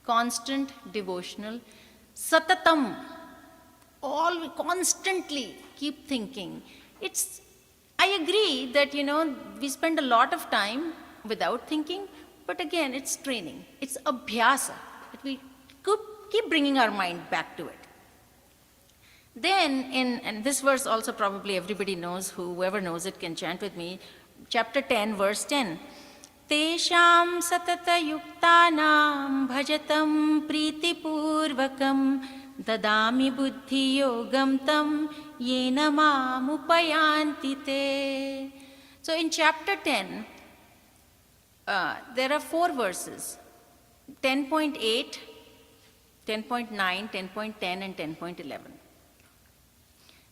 Constant, devotional, satatam, all constantly keep thinking. I agree that, we spend a lot of time without thinking, but again, it's training. It's abhyasa. We keep bringing our mind back to it. Then, and this verse also probably everybody knows, whoever knows it can chant with me, chapter 10, verse 10. Tesham satata yuktanam bhajatam pritipurvakam dadami buddhi yogam tam yena mam upayanti te. So in chapter 10, there are 4 verses, 10.8, 10.9, 10.10, and 10.11.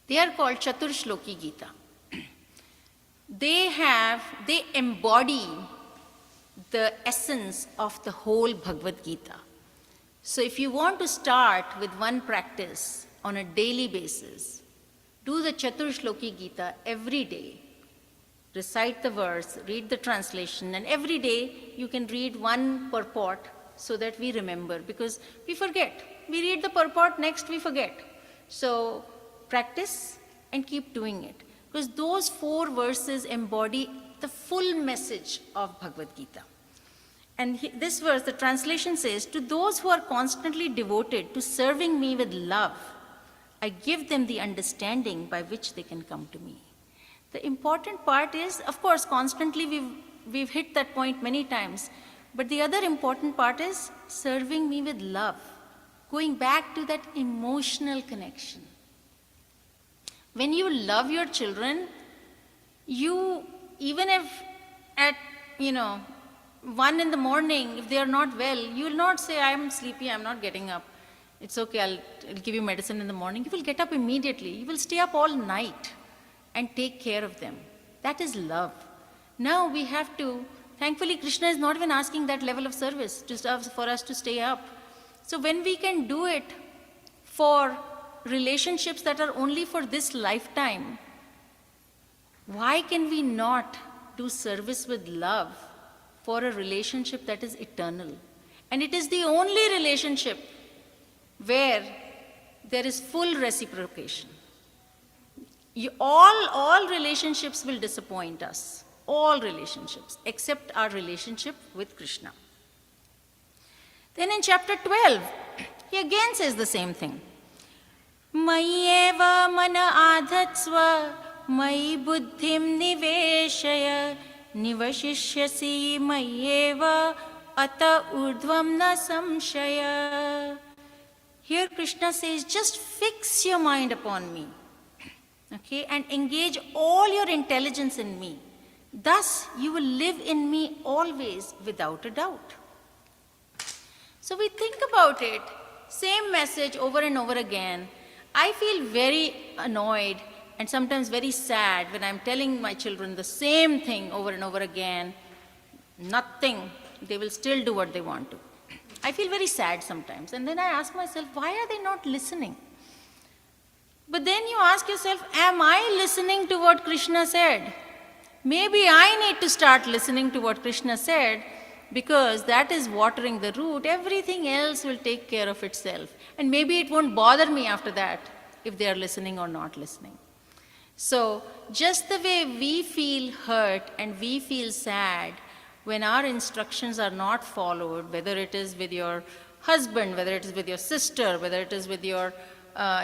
They are called Chatur Shloki Gita. They embody the essence of the whole Bhagavad Gita. So if you want to start with one practice on a daily basis, do the Chatur Shloki Gita every day. Recite the verse, read the translation, and every day you can read one purport so that we remember, because we forget. We read the purport, next we forget. So practice and keep doing it, because those 4 verses embody the full message of Bhagavad Gita. And this verse, the translation says, to those who are constantly devoted to serving me with love, I give them the understanding by which they can come to me. The important part is, of course, constantly we've hit that point many times, but the other important part is serving me with love, going back to that emotional connection. When you love your children, You, even if at, 1 in the morning, if they are not well, you will not say, I'm sleepy, I'm not getting up. It's okay, I'll give you medicine in the morning. You will get up immediately. You will stay up all night and take care of them. That is love. Now we have to, thankfully Krishna is not even asking that level of service for us to stay up. So when we can do it for relationships that are only for this lifetime, why can we not do service with love for a relationship that is eternal? And it is the only relationship where there is full reciprocation. All relationships will disappoint us. All relationships, except our relationship with Krishna. Then in chapter 12, he again says the same thing. Mayyeva mana adhatsva mayi buddhim niveshaya nivashishyasi mayyeva ata urdhvam na samshaya. Here Krishna says, just fix your mind upon me, okay, and engage all your intelligence in me. Thus you will live in me always without a doubt. So we think about it, same message over and over again. I feel very annoyed and sometimes very sad when I'm telling my children the same thing over and over again. Nothing, they will still do what they want to. I feel very sad sometimes, and then I ask myself, why are they not listening? But then you ask yourself, am I listening to what Krishna said? Maybe I need to start listening to what Krishna said, because that is watering the root. Everything else will take care of itself. And maybe it won't bother me after that if they are listening or not listening. So just the way we feel hurt and we feel sad when our instructions are not followed, whether it is with your husband, whether it is with your sister, whether it is with your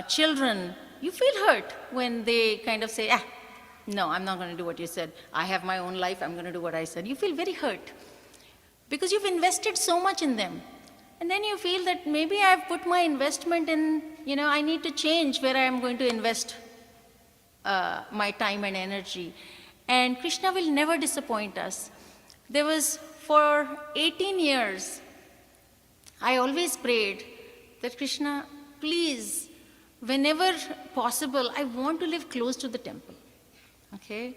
children, you feel hurt when they kind of say, no, I'm not going to do what you said. I have my own life, I'm going to do what I said. You feel very hurt because you've invested so much in them. And then you feel that maybe I've put my investment in, I need to change where I am going to invest my time and energy. And Krishna will never disappoint us. There was, for 18 years, I always prayed that Krishna, please, whenever possible, I want to live close to the temple. Okay?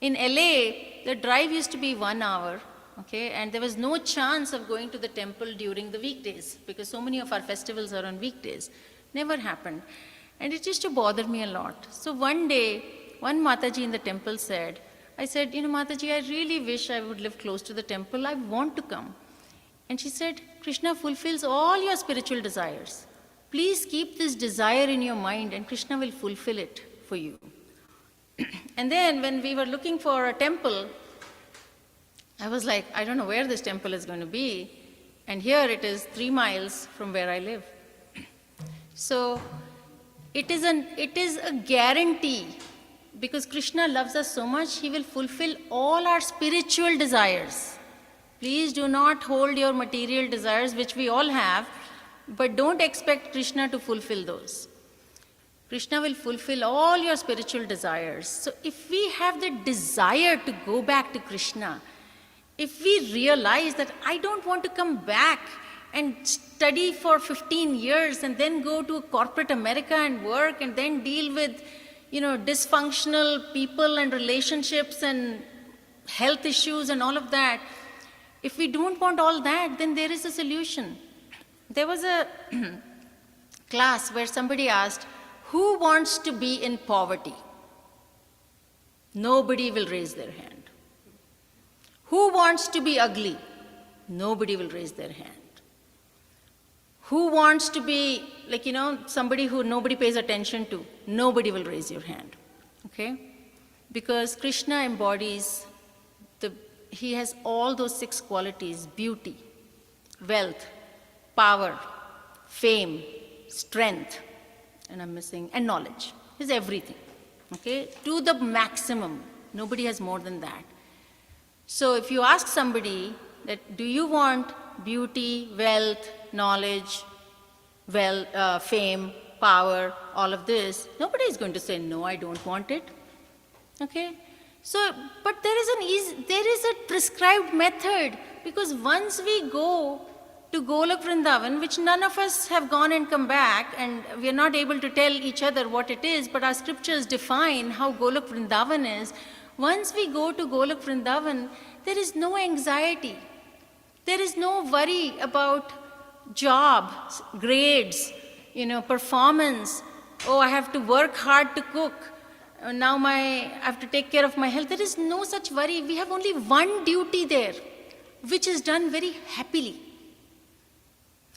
In LA, the drive used to be 1 hour, okay, and there was no chance of going to the temple during the weekdays because so many of our festivals are on weekdays. Never happened. And it used to bother me a lot. So one day, one Mataji in the temple said, Mataji, I really wish I would live close to the temple. I want to come. And she said, Krishna fulfills all your spiritual desires. Please keep this desire in your mind and Krishna will fulfill it for you. And then when we were looking for a temple, I was like, I don't know where this temple is going to be. And here it is 3 miles from where I live. So it is a guarantee. Because Krishna loves us so much, he will fulfill all our spiritual desires. Please do not hold your material desires, which we all have, but don't expect Krishna to fulfill those. Krishna will fulfill all your spiritual desires. So if we have the desire to go back to Krishna, if we realize that I don't want to come back and study for 15 years and then go to corporate America and work and then deal with dysfunctional people and relationships and health issues and all of that. If we don't want all that, then there is a solution. There was a class where somebody asked, who wants to be in poverty? Nobody will raise their hand. Who wants to be ugly? Nobody will raise their hand. Who wants to be, somebody who nobody pays attention to? Nobody will raise your hand, okay? Because Krishna embodies, he has all those 6 qualities: beauty, wealth, power, fame, strength, and and knowledge. He's everything, okay? To the maximum. Nobody has more than that. So if you ask somebody that, do you want beauty, wealth, knowledge, fame, power, all of this, nobody is going to say, no, I don't want it. Okay? So, but there is a prescribed method, because once we go to Golok Vrindavan, which none of us have gone and come back, and we are not able to tell each other what it is, but our scriptures define how Golok Vrindavan is. Once we go to Golok Vrindavan, there is no anxiety. There is no worry about job, grades, performance. Oh, I have to work hard to cook. Now I have to take care of my health. There is no such worry. We have only one duty there, which is done very happily.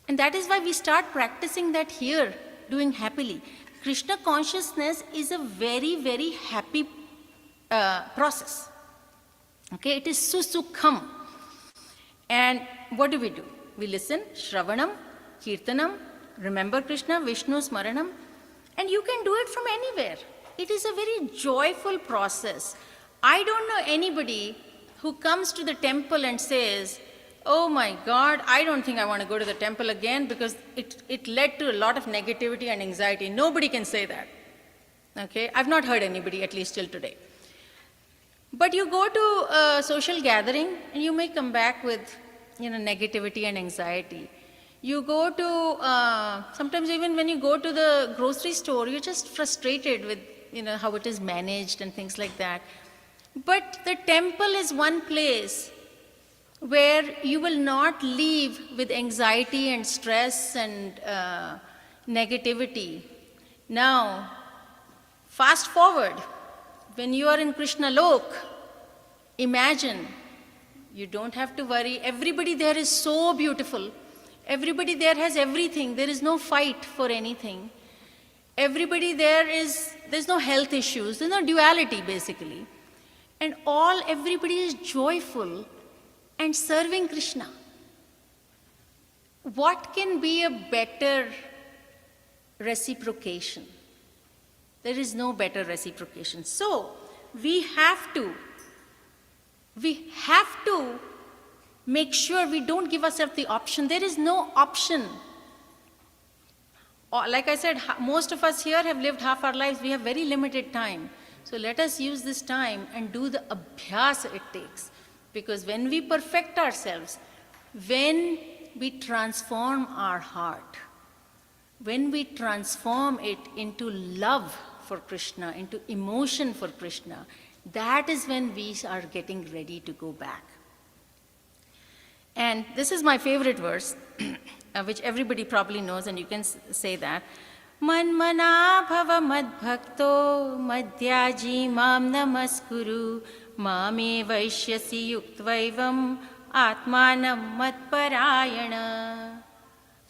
And that is why we start practicing that here, doing happily. Krishna consciousness is a very, very happy process. Okay, it is susukham. And what do? We listen, Shravanam, Kirtanam, remember Krishna, Vishnu Smaranam, and you can do it from anywhere. It is a very joyful process. I don't know anybody who comes to the temple and says, oh my God, I don't think I want to go to the temple again because it led to a lot of negativity and anxiety. Nobody can say that. Okay, I've not heard anybody, at least till today. But you go to a social gathering and you may come back with negativity and anxiety. You go to, sometimes even when you go to the grocery store, you're just frustrated with how it is managed and things like that. But the temple is one place where you will not leave with anxiety and stress and negativity. Now, fast forward, when you are in Krishna Lok, imagine, you don't have to worry. Everybody there is so beautiful. Everybody there has everything. There is no fight for anything. Everybody there's no health issues. There's no duality, basically. And everybody is joyful and serving Krishna. What can be a better reciprocation? There is no better reciprocation. So, we have to make sure we don't give ourselves the option. There is no option. Like I said, most of us here have lived half our lives. We have very limited time. So let us use this time and do the abhyas it takes. Because when we perfect ourselves, when we transform our heart, when we transform it into love for Krishna, into emotion for Krishna, that is when we are getting ready to go back. And this is my favorite verse, which everybody probably knows, and you can say that. Manmana bhava madbhakto madhyaji mam namaskuru mame vaishyasi yuktvaivam atmanam matparayana.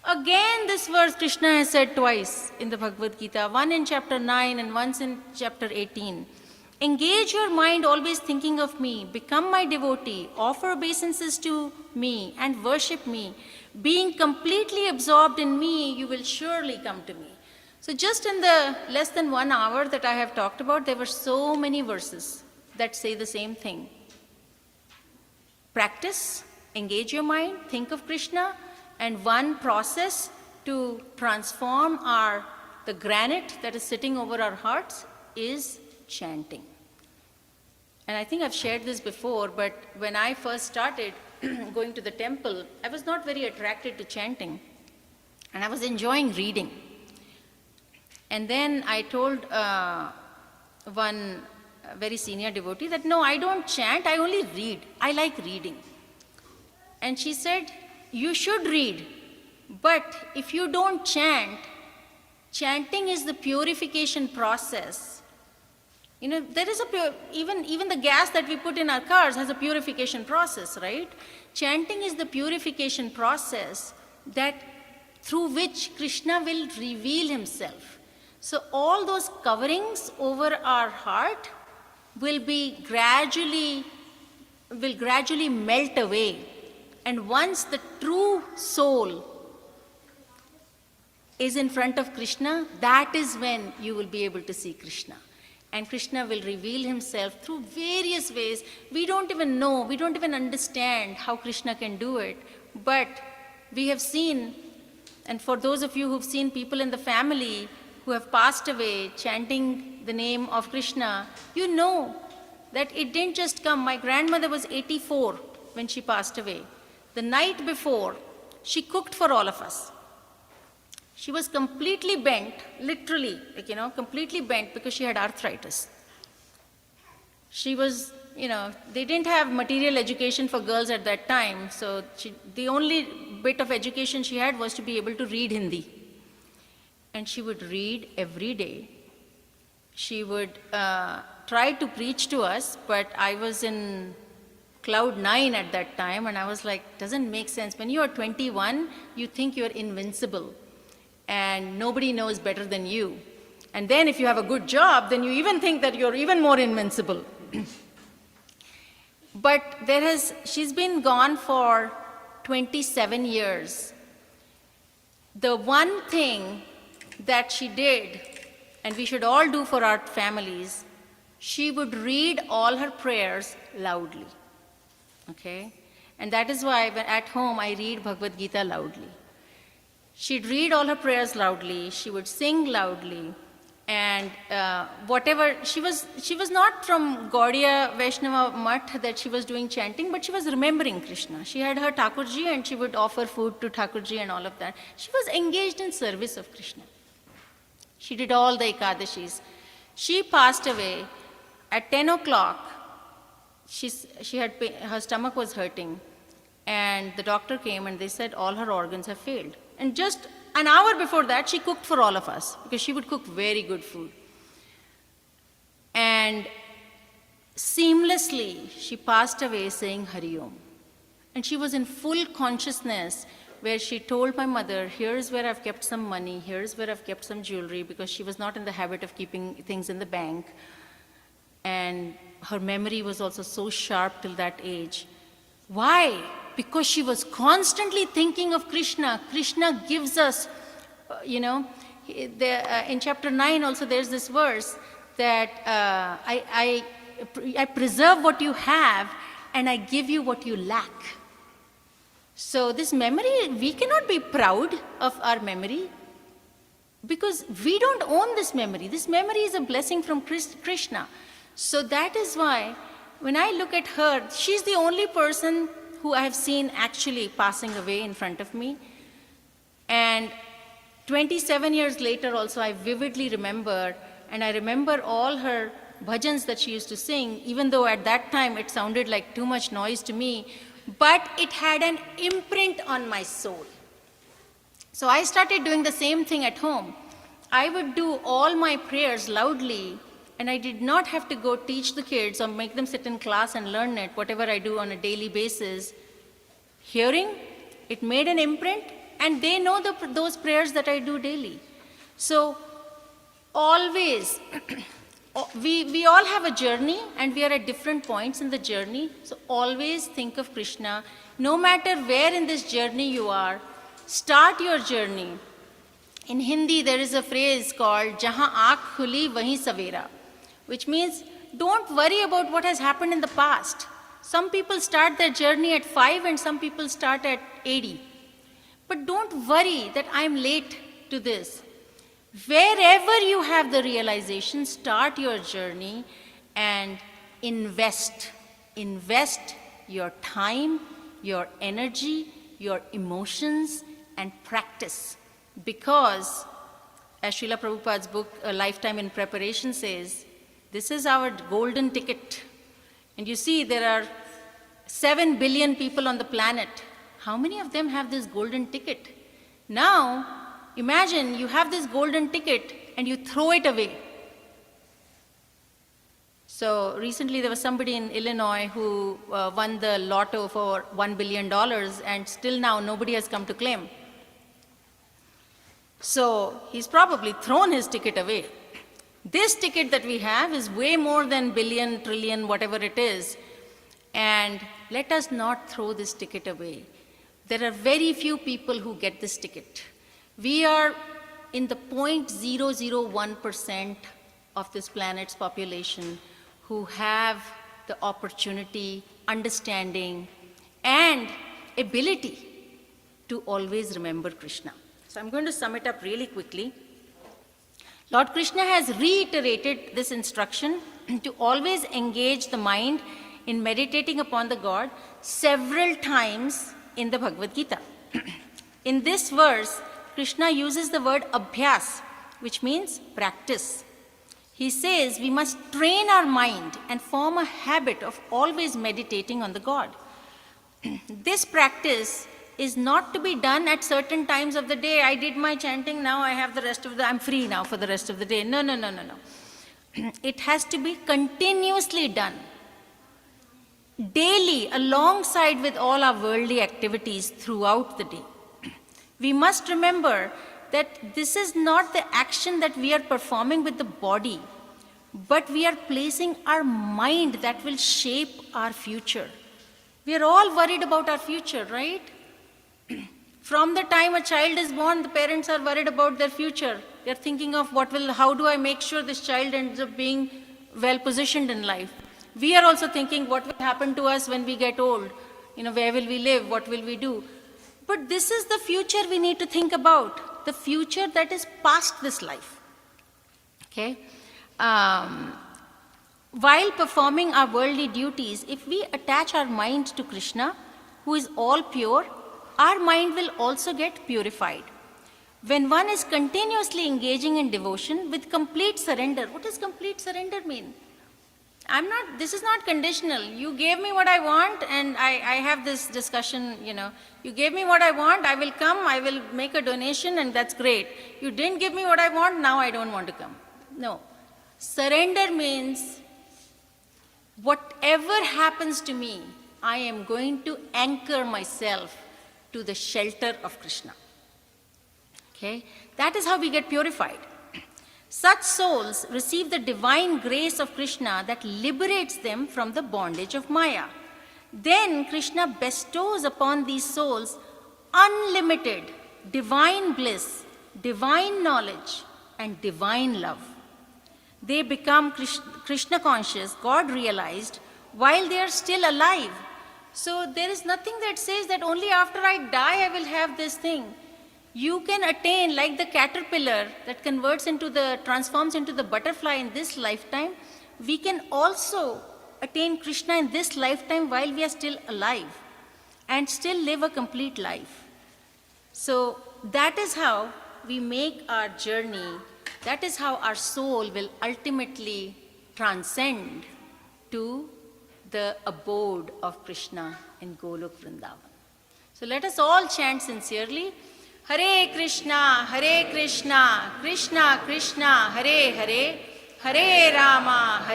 Again, this verse Krishna has said twice in the Bhagavad Gita, one in chapter 9 and once in chapter 18. Engage your mind always thinking of me, become my devotee, offer obeisances to me and worship me. Being completely absorbed in me, you will surely come to me. So just in the less than 1 hour that I have talked about, there were so many verses that say the same thing. Practice, engage your mind, think of Krishna, and one process to transform the granite that is sitting over our hearts is chanting. And I think I've shared this before, but when I first started going to the temple, I was not very attracted to chanting, and I was enjoying reading. And then I told one very senior devotee that, no, I don't chant, I only read. I like reading. And she said, you should read, but if you don't chant, chanting is the purification process. There is even the gas that we put in our cars has a purification process, right? Chanting is the purification process through which Krishna will reveal himself. So all those coverings over our heart will gradually melt away. And once the true soul is in front of Krishna, that is when you will be able to see Krishna. And Krishna will reveal himself through various ways. We don't even know, we don't even understand how Krishna can do it. But we have seen, and for those of you who've seen people in the family who have passed away chanting the name of Krishna, you know that it didn't just come. My grandmother was 84 when she passed away. The night before, she cooked for all of us. She was completely bent, literally, completely bent because she had arthritis. She was, they didn't have material education for girls at that time, so the only bit of education she had was to be able to read Hindi. And she would read every day. She would try to preach to us, but I was in cloud 9 at that time, and I was like, doesn't make sense. When you are 21, you think you're invincible, and nobody knows better than you. And then if you have a good job, then you even think that you're even more invincible. But she's been gone for 27 years. The one thing that she did, and we should all do for our families, she would read all her prayers loudly. Okay? And that is why at home I read Bhagavad Gita loudly. She'd read all her prayers loudly, she would sing loudly, and whatever, she was not from Gaudiya Vaishnava Math that she was doing chanting, but she was remembering Krishna. She had her Thakurji and she would offer food to Thakurji and all of that. She was engaged in service of Krishna. She did all the Ekadashis. She passed away at 10 o'clock. Her stomach was hurting, and the doctor came and they said all her organs have failed. And just an hour before that, she cooked for all of us, because she would cook very good food. And seamlessly, she passed away saying Hari Om. And she was in full consciousness, where she told my mother, here's where I've kept some money, here's where I've kept some jewelry, because she was not in the habit of keeping things in the bank. And her memory was also so sharp till that age. Why? Because she was constantly thinking of Krishna. Krishna gives us, in chapter 9 also there's this verse that I preserve what you have and I give you what you lack. So this memory, we cannot be proud of our memory because we don't own this memory. This memory is a blessing from Krishna. So that is why when I look at her, she's the only person who I have seen actually passing away in front of me. And 27 years later also I vividly remember, and I remember all her bhajans that she used to sing, even though at that time it sounded like too much noise to me, but it had an imprint on my soul. So I started doing the same thing at home. I would do all my prayers loudly, and I did not have to go teach the kids or make them sit in class and learn it, whatever I do on a daily basis. Hearing, it made an imprint, and they know those prayers that I do daily. So always, we all have a journey, and we are at different points in the journey. So always think of Krishna. No matter where in this journey you are, start your journey. In Hindi, there is a phrase called "Jahan aankh khuli wahin savera," which means don't worry about what has happened in the past. Some people start their journey at 5 and some people start at 80. But don't worry that I'm late to this. Wherever you have the realization, start your journey and invest. Invest your time, your energy, your emotions, and practice. Because, as Srila Prabhupada's book, A Lifetime in Preparation says, this is our golden ticket. And you see, there are 7 billion people on the planet. How many of them have this golden ticket? Now, imagine you have this golden ticket and you throw it away. So recently there was somebody in Illinois who won the lotto for $1 billion, and still now nobody has come to claim. So he's probably thrown his ticket away. This ticket that we have is way more than billion, trillion, whatever it is. And let us not throw this ticket away. There are very few people who get this ticket. We are in the 0.001% of this planet's population who have the opportunity, understanding, and ability to always remember Krishna. So I'm going to sum it up really quickly. Lord Krishna has reiterated this instruction to always engage the mind in meditating upon the God several times in the Bhagavad Gita. In this verse, Krishna uses the word abhyas, which means practice. He says we must train our mind and form a habit of always meditating on the God. This practice is not to be done at certain times of the day. I did my chanting, now I have the rest of the, I'm free now for the rest of the day. No. It has to be continuously done. Daily, alongside with all our worldly activities throughout the day. We must remember that this is not the action that we are performing with the body, but we are placing our mind that will shape our future. We are all worried about our future, right? From the time a child is born, the parents are worried about their future. They're thinking of how do I make sure this child ends up being well positioned in life. We are also thinking what will happen to us when we get old. Where will we live? What will we do? But this is the future we need to think about. The future that is past this life. Okay? While performing our worldly duties, if we attach our mind to Krishna, who is all pure, our mind will also get purified. When one is continuously engaging in devotion with complete surrender, what does complete surrender mean? This is not conditional. You gave me what I want, and I have this discussion, you gave me what I want, I will come, I will make a donation, and that's great. You didn't give me what I want, now I don't want to come. No. Surrender means whatever happens to me, I am going to anchor myself to the shelter of Krishna. Okay? That is how we get purified. Such souls receive the divine grace of Krishna that liberates them from the bondage of Maya. Then Krishna bestows upon these souls unlimited divine bliss, divine knowledge, and divine love. They become Krishna conscious, God realized, while they are still alive. So there is nothing that says that only after I die I will have this thing. You can attain, like the caterpillar that transforms into the butterfly in this lifetime, we can also attain Krishna in this lifetime while we are still alive and still live a complete life. So that is how we make our journey, that is how our soul will ultimately transcend to the abode of Krishna in Golok Vrindavan. So let us all chant sincerely, Hare Krishna, Krishna Krishna, Hare Hare, Hare Rama,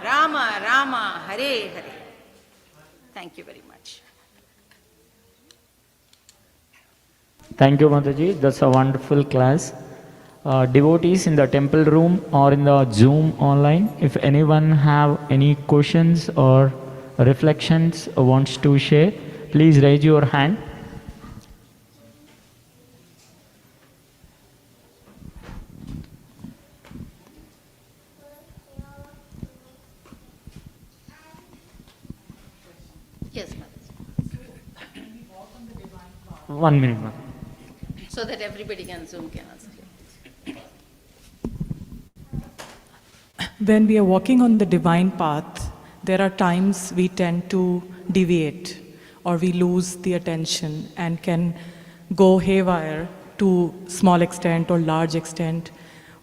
Rama Rama, Hare Hare. Thank you very much. Thank you, Mataji. That's a wonderful class. Devotees in the temple room or in the Zoom online, if anyone have any questions or reflections or wants to share, please raise your hand. Yes, ma'am. 1 minute, ma'am. So that everybody can Zoom can ask. When we are walking on the divine path, there are times we tend to deviate or we lose the attention and can go haywire to small extent or large extent.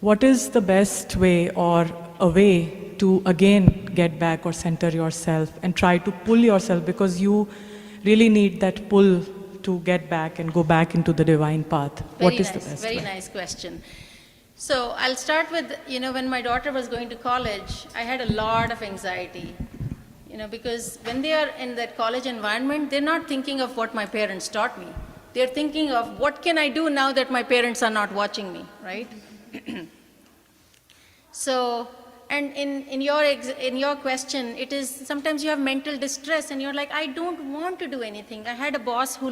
What is the best way or a way to again get back or center yourself and try to pull yourself, because you really need that pull to get back and go back into the divine path? What is the best way? Very nice question. So I'll start with, when my daughter was going to college, I had a lot of anxiety, because when they are in that college environment, they're not thinking of what my parents taught me. They're thinking of what can I do now that my parents are not watching me, right? So, and in your question, it is sometimes you have mental distress and you're like, I don't want to do anything. I had a boss who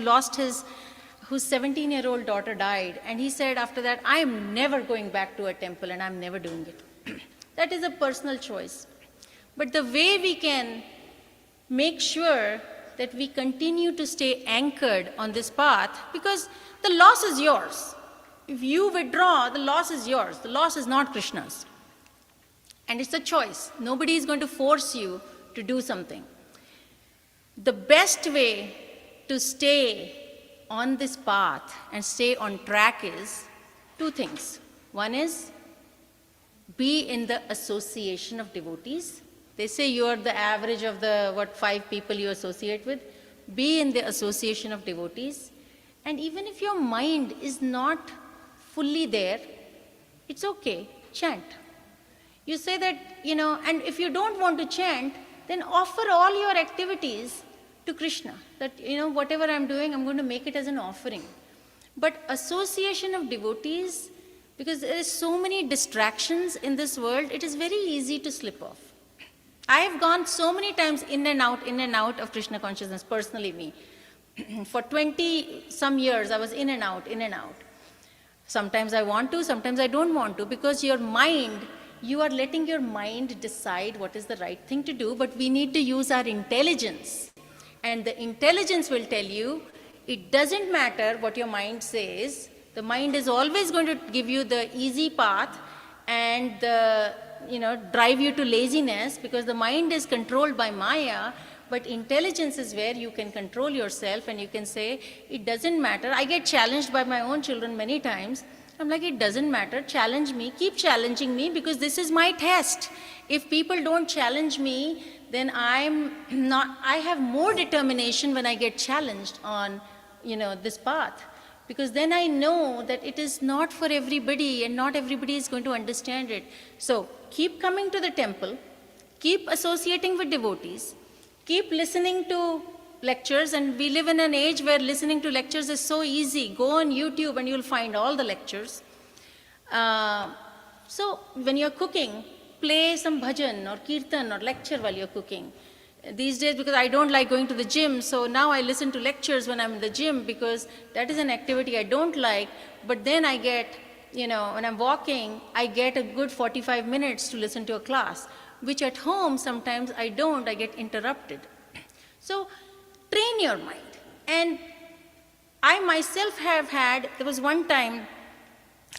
whose 17-year-old daughter died, and he said after that, I am never going back to a temple and I'm never doing it. That is a personal choice. But the way we can make sure that we continue to stay anchored on this path, because the loss is yours. If you withdraw, the loss is yours. The loss is not Krishna's. And it's a choice. Nobody is going to force you to do something. The best way to stay on this path and stay on track is two things. One is be in the association of devotees. They say you are the average of the 5 people you associate with. Be in the association of devotees. And even if your mind is not fully there, it's okay, chant. You say that, and if you don't want to chant, then offer all your activities to Krishna. That, whatever I'm doing, I'm going to make it as an offering. But association of devotees, because there is so many distractions in this world, it is very easy to slip off. I have gone so many times in and out of Krishna consciousness, personally me. For 20 some years, I was in and out. Sometimes I want to, sometimes I don't want to, because you are letting your mind decide what is the right thing to do, but we need to use our intelligence. And the intelligence will tell you, it doesn't matter what your mind says, the mind is always going to give you the easy path and drive you to laziness, because the mind is controlled by Maya. But intelligence is where you can control yourself and you can say, it doesn't matter. I get challenged by my own children many times. I'm like, it doesn't matter, challenge me, keep challenging me, because this is my test. If people don't challenge me, then I have more determination when I get challenged on, this path. Because then I know that it is not for everybody and not everybody is going to understand it. So keep coming to the temple, keep associating with devotees, keep listening to lectures, and we live in an age where listening to lectures is so easy. Go on YouTube and you'll find all the lectures. So when you're cooking, play some bhajan or kirtan or lecture while you're cooking. These days, because I don't like going to the gym, so now I listen to lectures when I'm in the gym, because that is an activity I don't like. But then I get, when I'm walking, I get a good 45 minutes to listen to a class, which at home sometimes I don't, I get interrupted. So train your mind. And I myself have had, there was one time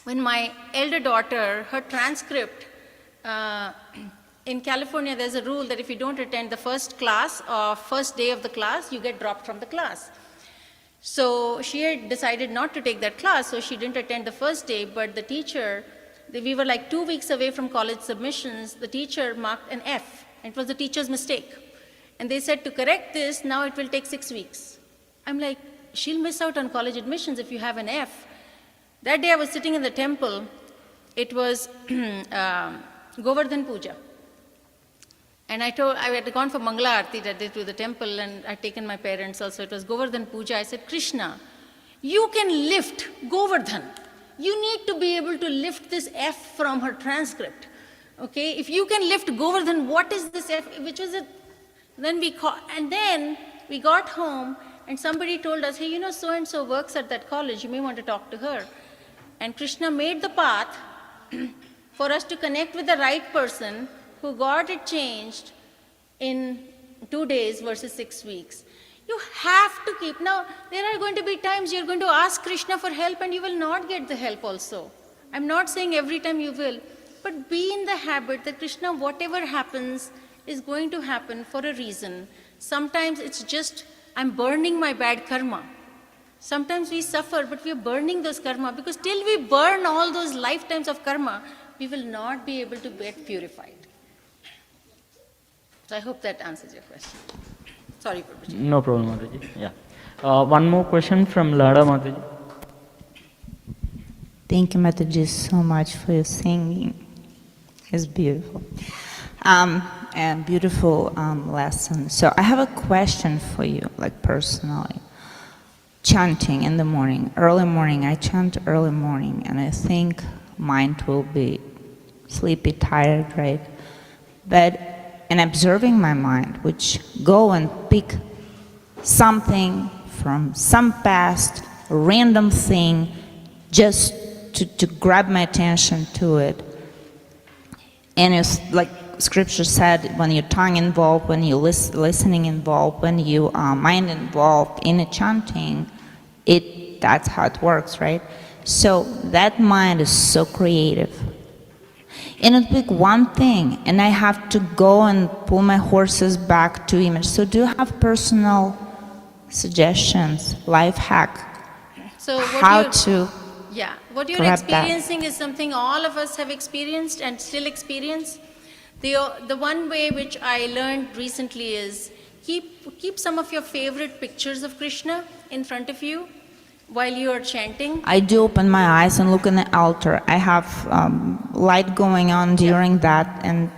when my elder daughter, her transcript, in California there's a rule that if you don't attend the first class or first day of the class, you get dropped from the class. So she had decided not to take that class, so she didn't attend the first day, but the teacher, we were like 2 weeks away from college submissions, the teacher marked an F. It was the teacher's mistake. And they said, to correct this, now it will take 6 weeks. I'm like, she'll miss out on college admissions if you have an F. That day I was sitting in the temple. It was Govardhan Puja. And I had gone for Mangala Aarti that day to the temple, and I'd taken my parents also. It was Govardhan Puja. I said, Krishna, you can lift Govardhan. You need to be able to lift this F from her transcript. Okay, if you can lift Govardhan, what is this F? Which was it? Then we got home, and somebody told us, hey, so-and-so works at that college. You may want to talk to her. And Krishna made the path for us to connect with the right person who got it changed in 2 days versus 6 weeks. You have to keep. Now, there are going to be times you're going to ask Krishna for help and you will not get the help also. I'm not saying every time you will, but be in the habit that Krishna, whatever happens, is going to happen for a reason. Sometimes it's just, I'm burning my bad karma. Sometimes we suffer, but we are burning those karma, because till we burn all those lifetimes of karma, we will not be able to get purified. So I hope that answers your question. Sorry, Prabhuji. No problem, Mataji. Yeah. One more question from Lada Mataji. Thank you, Mataji, so much for your singing. It's beautiful. And beautiful lesson. So I have a question for you, like personally. Chanting in the morning, early morning, I chant early morning, and I think mind will be sleepy, tired, right? But in observing my mind, which go and pick something from some past, a random thing, just to grab my attention to it. And it's like scripture said, when your tongue involved, when you listening involved, when you mind involved in a chanting, that's how it works, right? So that mind is so creative. and it'll pick one thing, and I have to go and pull my horses back to image. So do you have personal suggestions, life hack, So what how you're- to? Yeah, what you're grab that? experiencing is something all of us have experienced and still experience. The one way which I learned recently is keep some of your favorite pictures of Krishna in front of you while you are chanting. I do open my eyes and look in the altar. I have light going on during that, and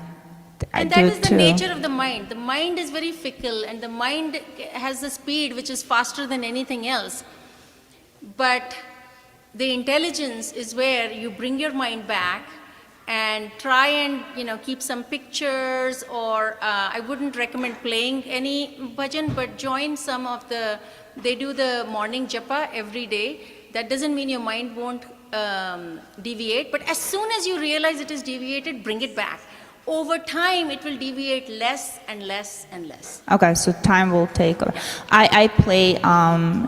I And do that it is the too. nature of the mind. The mind is very fickle, and the mind has a speed which is faster than anything else. But the intelligence is where you bring your mind back and try and keep some pictures, or I wouldn't recommend playing any bhajan, but join some of they do the morning japa every day. That doesn't mean your mind won't deviate, but as soon as you realize it is deviated, bring it back. Over time, it will deviate less and less and less. Okay, so time will take over. I play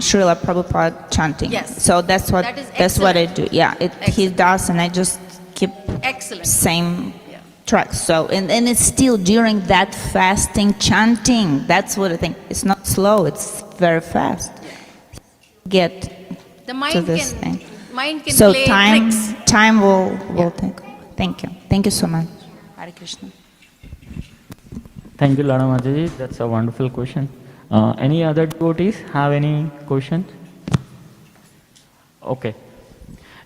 Srila Prabhupada chanting. Yes. So that's what That is that's what I excellent. do. Yeah, he Excellent. does, and I just keep Excellent. same Yeah. tracks. So and it's still during that fasting chanting. That's what I think. It's not slow. It's very fast. Get The to this thing. mind can So play tricks. time will take over. Thank you. Thank you so much. Hare Krishna. Thank you, Lada Mataji. That's a wonderful question. Any other devotees have any questions? Okay.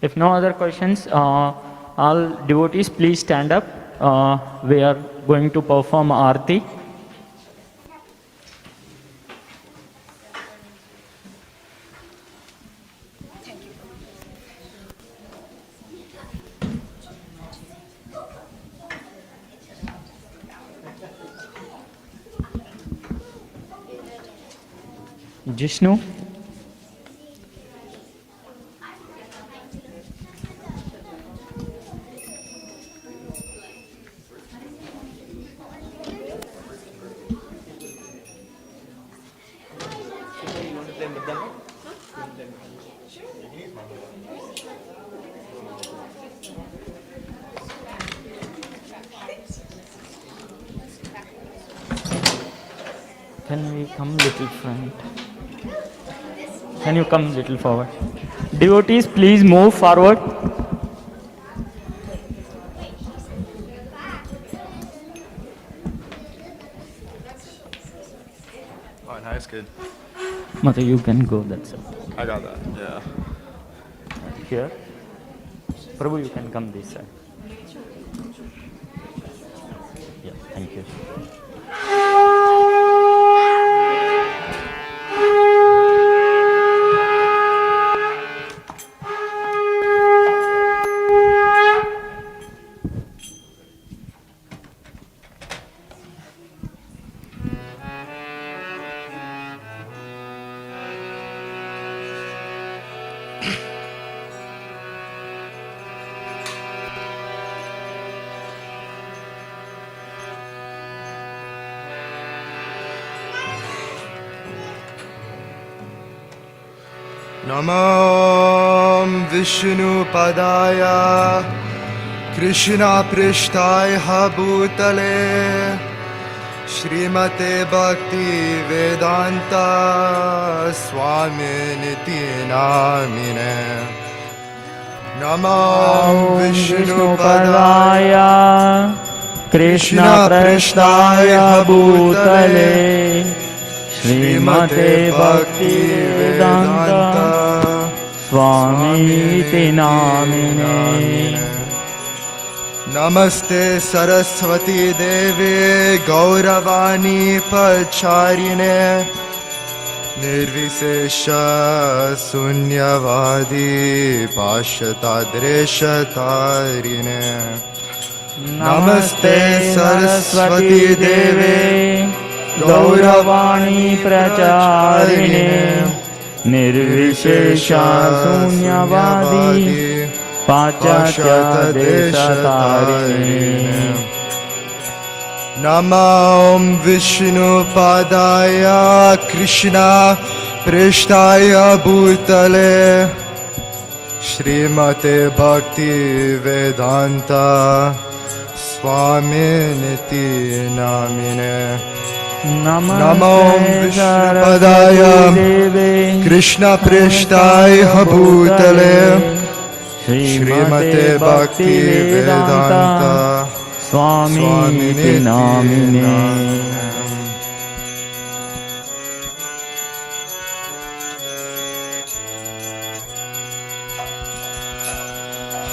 If no other questions, all devotees please stand up. We are going to perform Aarti. Jishnu. Can we come little front? Can you come little forward? Devotees, please move forward. Oh, nice, good. Mata, you can go that side. I got that, yeah. Here. Prabhu, you can come this side. Yeah, thank you. Namam Vishnu Padaya Krishna Prishtaya Bhutale Srimate Bhakti Vedanta Swami Niti Namine Namam Vishnu Padaya Krishna Prashtaya Bhutale Srimate Bhakti Vedanta Swami Iti Namine Namaste Saraswati Devi Gauravani Pacharine Nirvisesha Sunyavadi Pashatadreshatarine Namaste Saraswati Devi Gauravani Pracharine Nirvishesha Sunyavadi Pachatya Deshatarine Namam Vishnu Padaya Krishna Prishtaya Bhutale Srimate Bhakti Vedanta Swaminiti Namine. Namo Vishnupadaya Krishna Prishtaya Bhutale Srimate Bhakti Vedanta Swamiti Namine.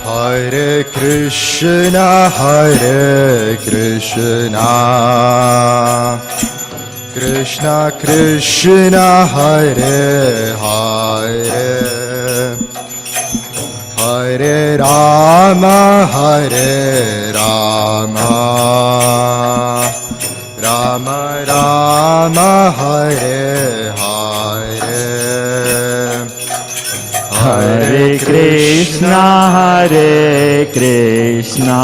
Hare Krishna Krishna Krishna Hare Hare Hare Rama Rama Rama Hare Hare Hare Krishna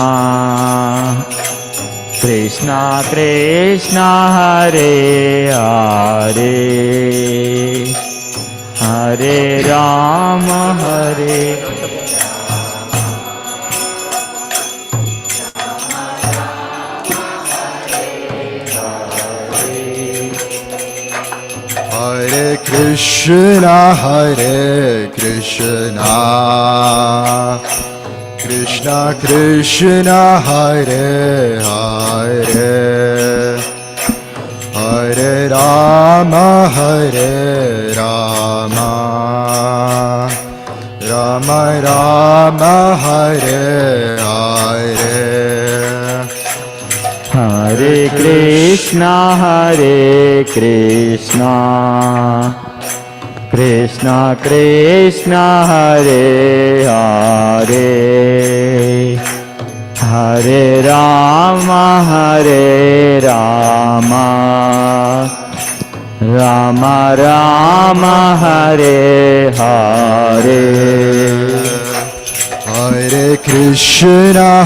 Krishna Krishna Hare Hare Hare Rama Hare Krishna Krishna Krishna Hare Hare Hare Rama Rama Rama Hare Hare Hare Krishna Krishna Krishna Hare Hare Hare Rama Rama Rama Hare Hare Hare Krishna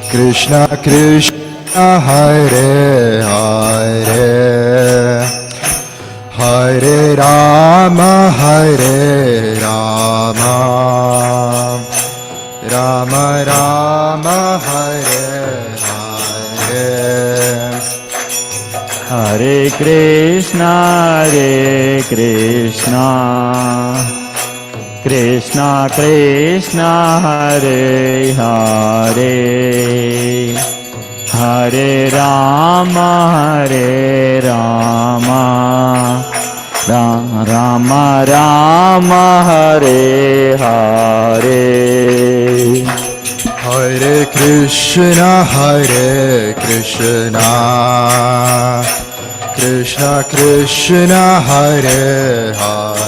Krishna Krishna Hare Hare Hare Rama Rama Rama Hare Hare Hare Krishna Krishna Krishna Hare Hare Hare Rama Rama Rama Hare Hare Hare Krishna Krishna Krishna Hare Hare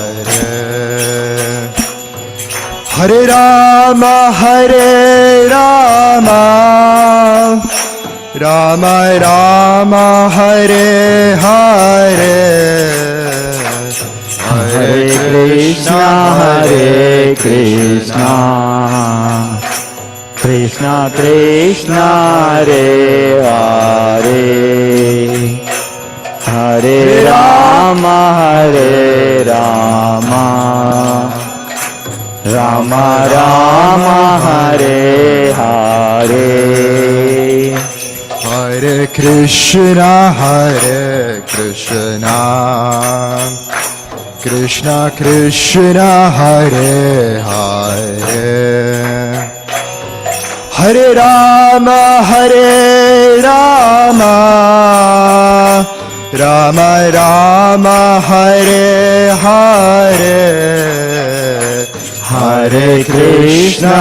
Hare Rama Rama Rama Hare Hare Hare Krishna Krishna Krishna Hare Hare Hare Rama Rama Rama Hare Hare Hare Krishna Krishna Krishna Hare Hare Hare Rama Rama Rama Hare Hare Hare Krishna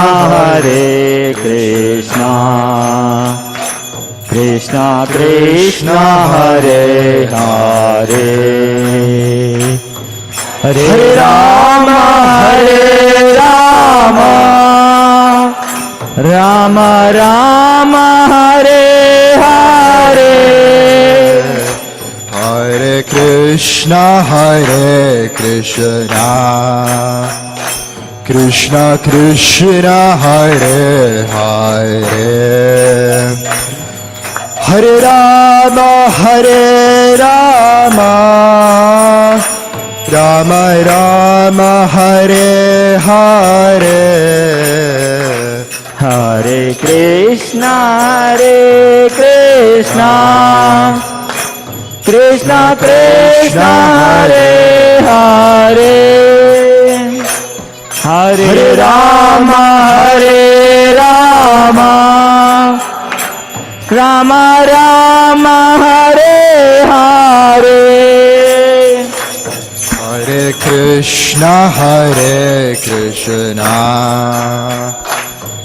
Krishna Krishna Hare Hare Hare Rama Rama Rama Hare Hare Hare Krishna Krishna Krishna Hare Hare Hare Rama Rama Rama Hare Hare Hare Krishna, Krishna Krishna, Hare Hare, Hare Rama, Rama Rama, Hare Hare. Hare Krishna,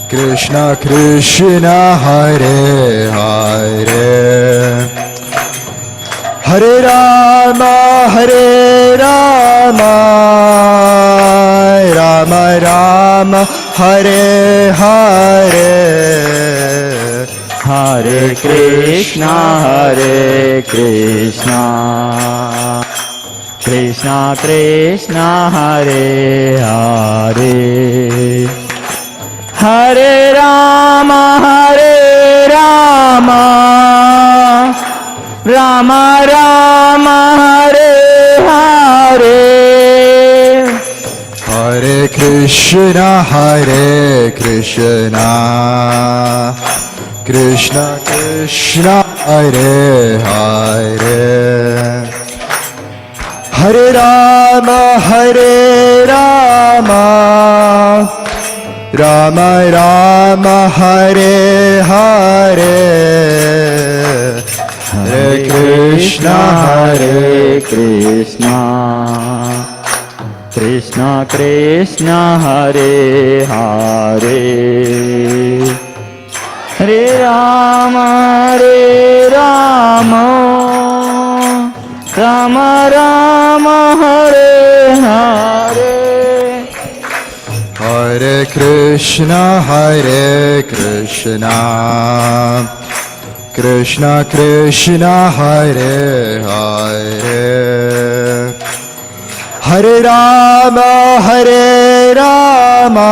Krishna Krishna, Hare Hare, Hare Rama, Rama Rama, Hare Hare, Hare Krishna, Krishna Krishna, Hare Hare, Hare Rama, Rama Rama, Hare Hare. Hare Krishna, Krishna Krishna, Hare Hare, Hare Rama, Rama Rama, Hare Hare, Hare Krishna, Krishna Krishna, Hare Hare, Hare Rama, Rama Rama, Hare Hare. Hare Krishna, Krishna Krishna, Hare Hare, Hare Rama,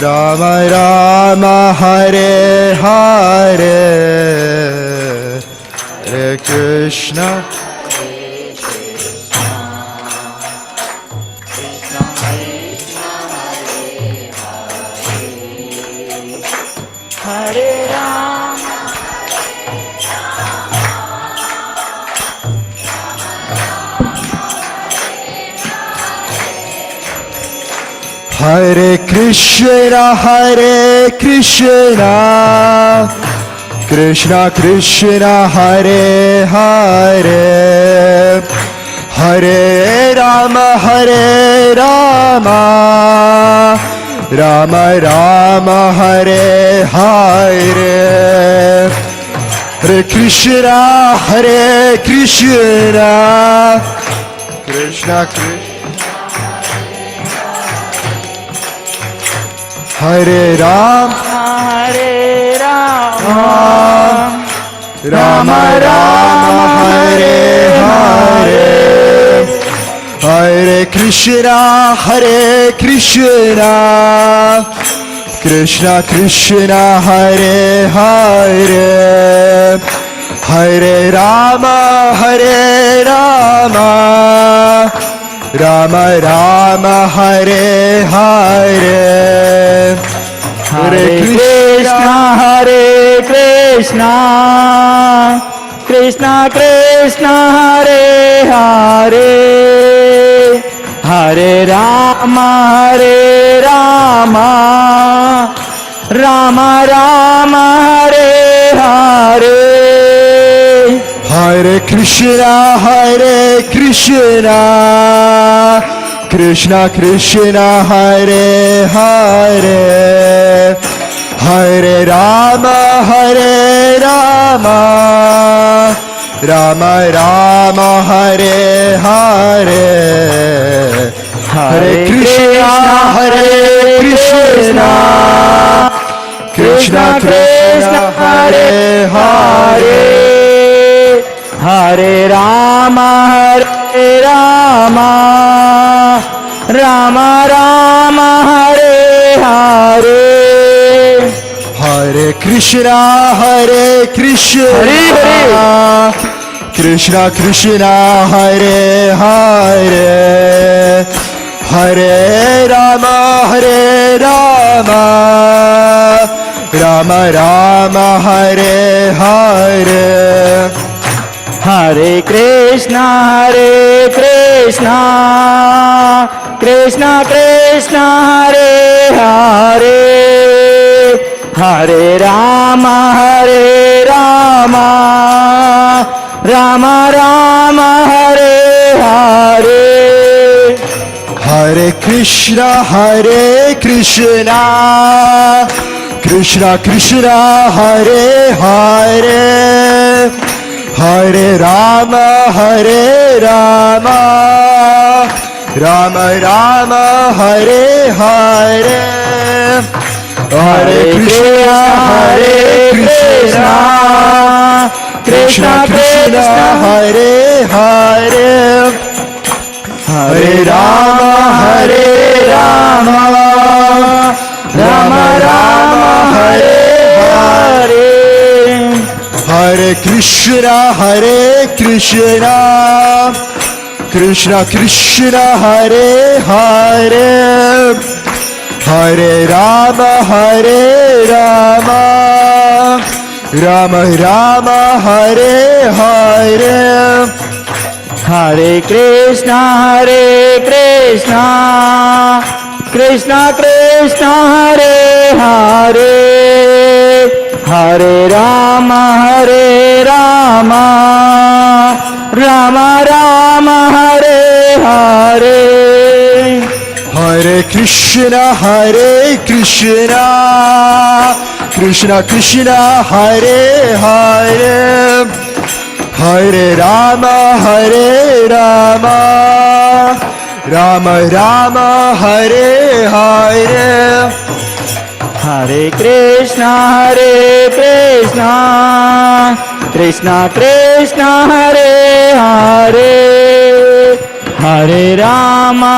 Rama Rama, Hare Hare, Hare Krishna, Hare Rama, Hare Krishna, Krishna Krishna, Hare Hare, Hare Rama, Rama Rama, Hare Hare, Hare Krishna, Krishna Krishna, Hare Rama, Rama Rama, Hare Hare, Hare Krishna, Krishna Krishna, Hare Hare, Hare Rama, Rama Rama, Hare Hare, Hare Krishna, Krishna Krishna, Hare Hare, Hare Rama, Rama Rama, Hare Hare. Hare Krishna, Krishna Krishna, Hare Hare, Hare Rama, Rama Rama, Hare Hare, Hare Krishna, Krishna Krishna, Hare Hare, Hare Rama, Rama Rama, Hare Hare. Hare Krishna, Krishna Krishna, Hare Hare, Hare Rama, Rama Rama, Hare Hare. Hare Krishna, Krishna Krishna, Hare Hare, Hare Rama, Rama Rama, Hare Hare. Hare Krishna, Krishna Krishna, Hare Hare. Hare Rama, Rama Rama, Hare Hare. Hare Krishna, Krishna Krishna, Hare Hare. Hare Rama, Rama Rama, Hare Hare. Hare Krishna, Krishna Krishna, Hare Hare. Hare Rama, Rama Rama, Hare Hare. Hare Krishna, Krishna Krishna, Hare Hare. Hare Rama, Rama Rama, Hare Hare. Hare Krishna, Krishna Krishna, Hare Hare. Hare Rama, Rama Rama, Hare Hare. Hare Krishna, Krishna Krishna, Hare Hare. Hare Rama,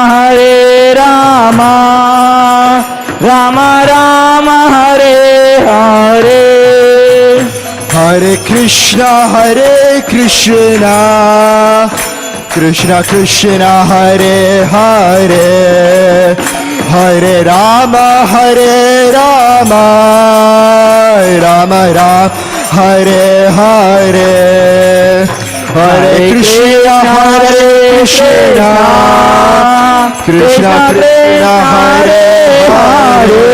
Rama Rama, Hare Hare. Hare Krishna, Krishna Krishna, Hare Hare. Hare Rama, Rama Rama, Hare Hare. Hare Krishna, Krishna Krishna, Hare Hare.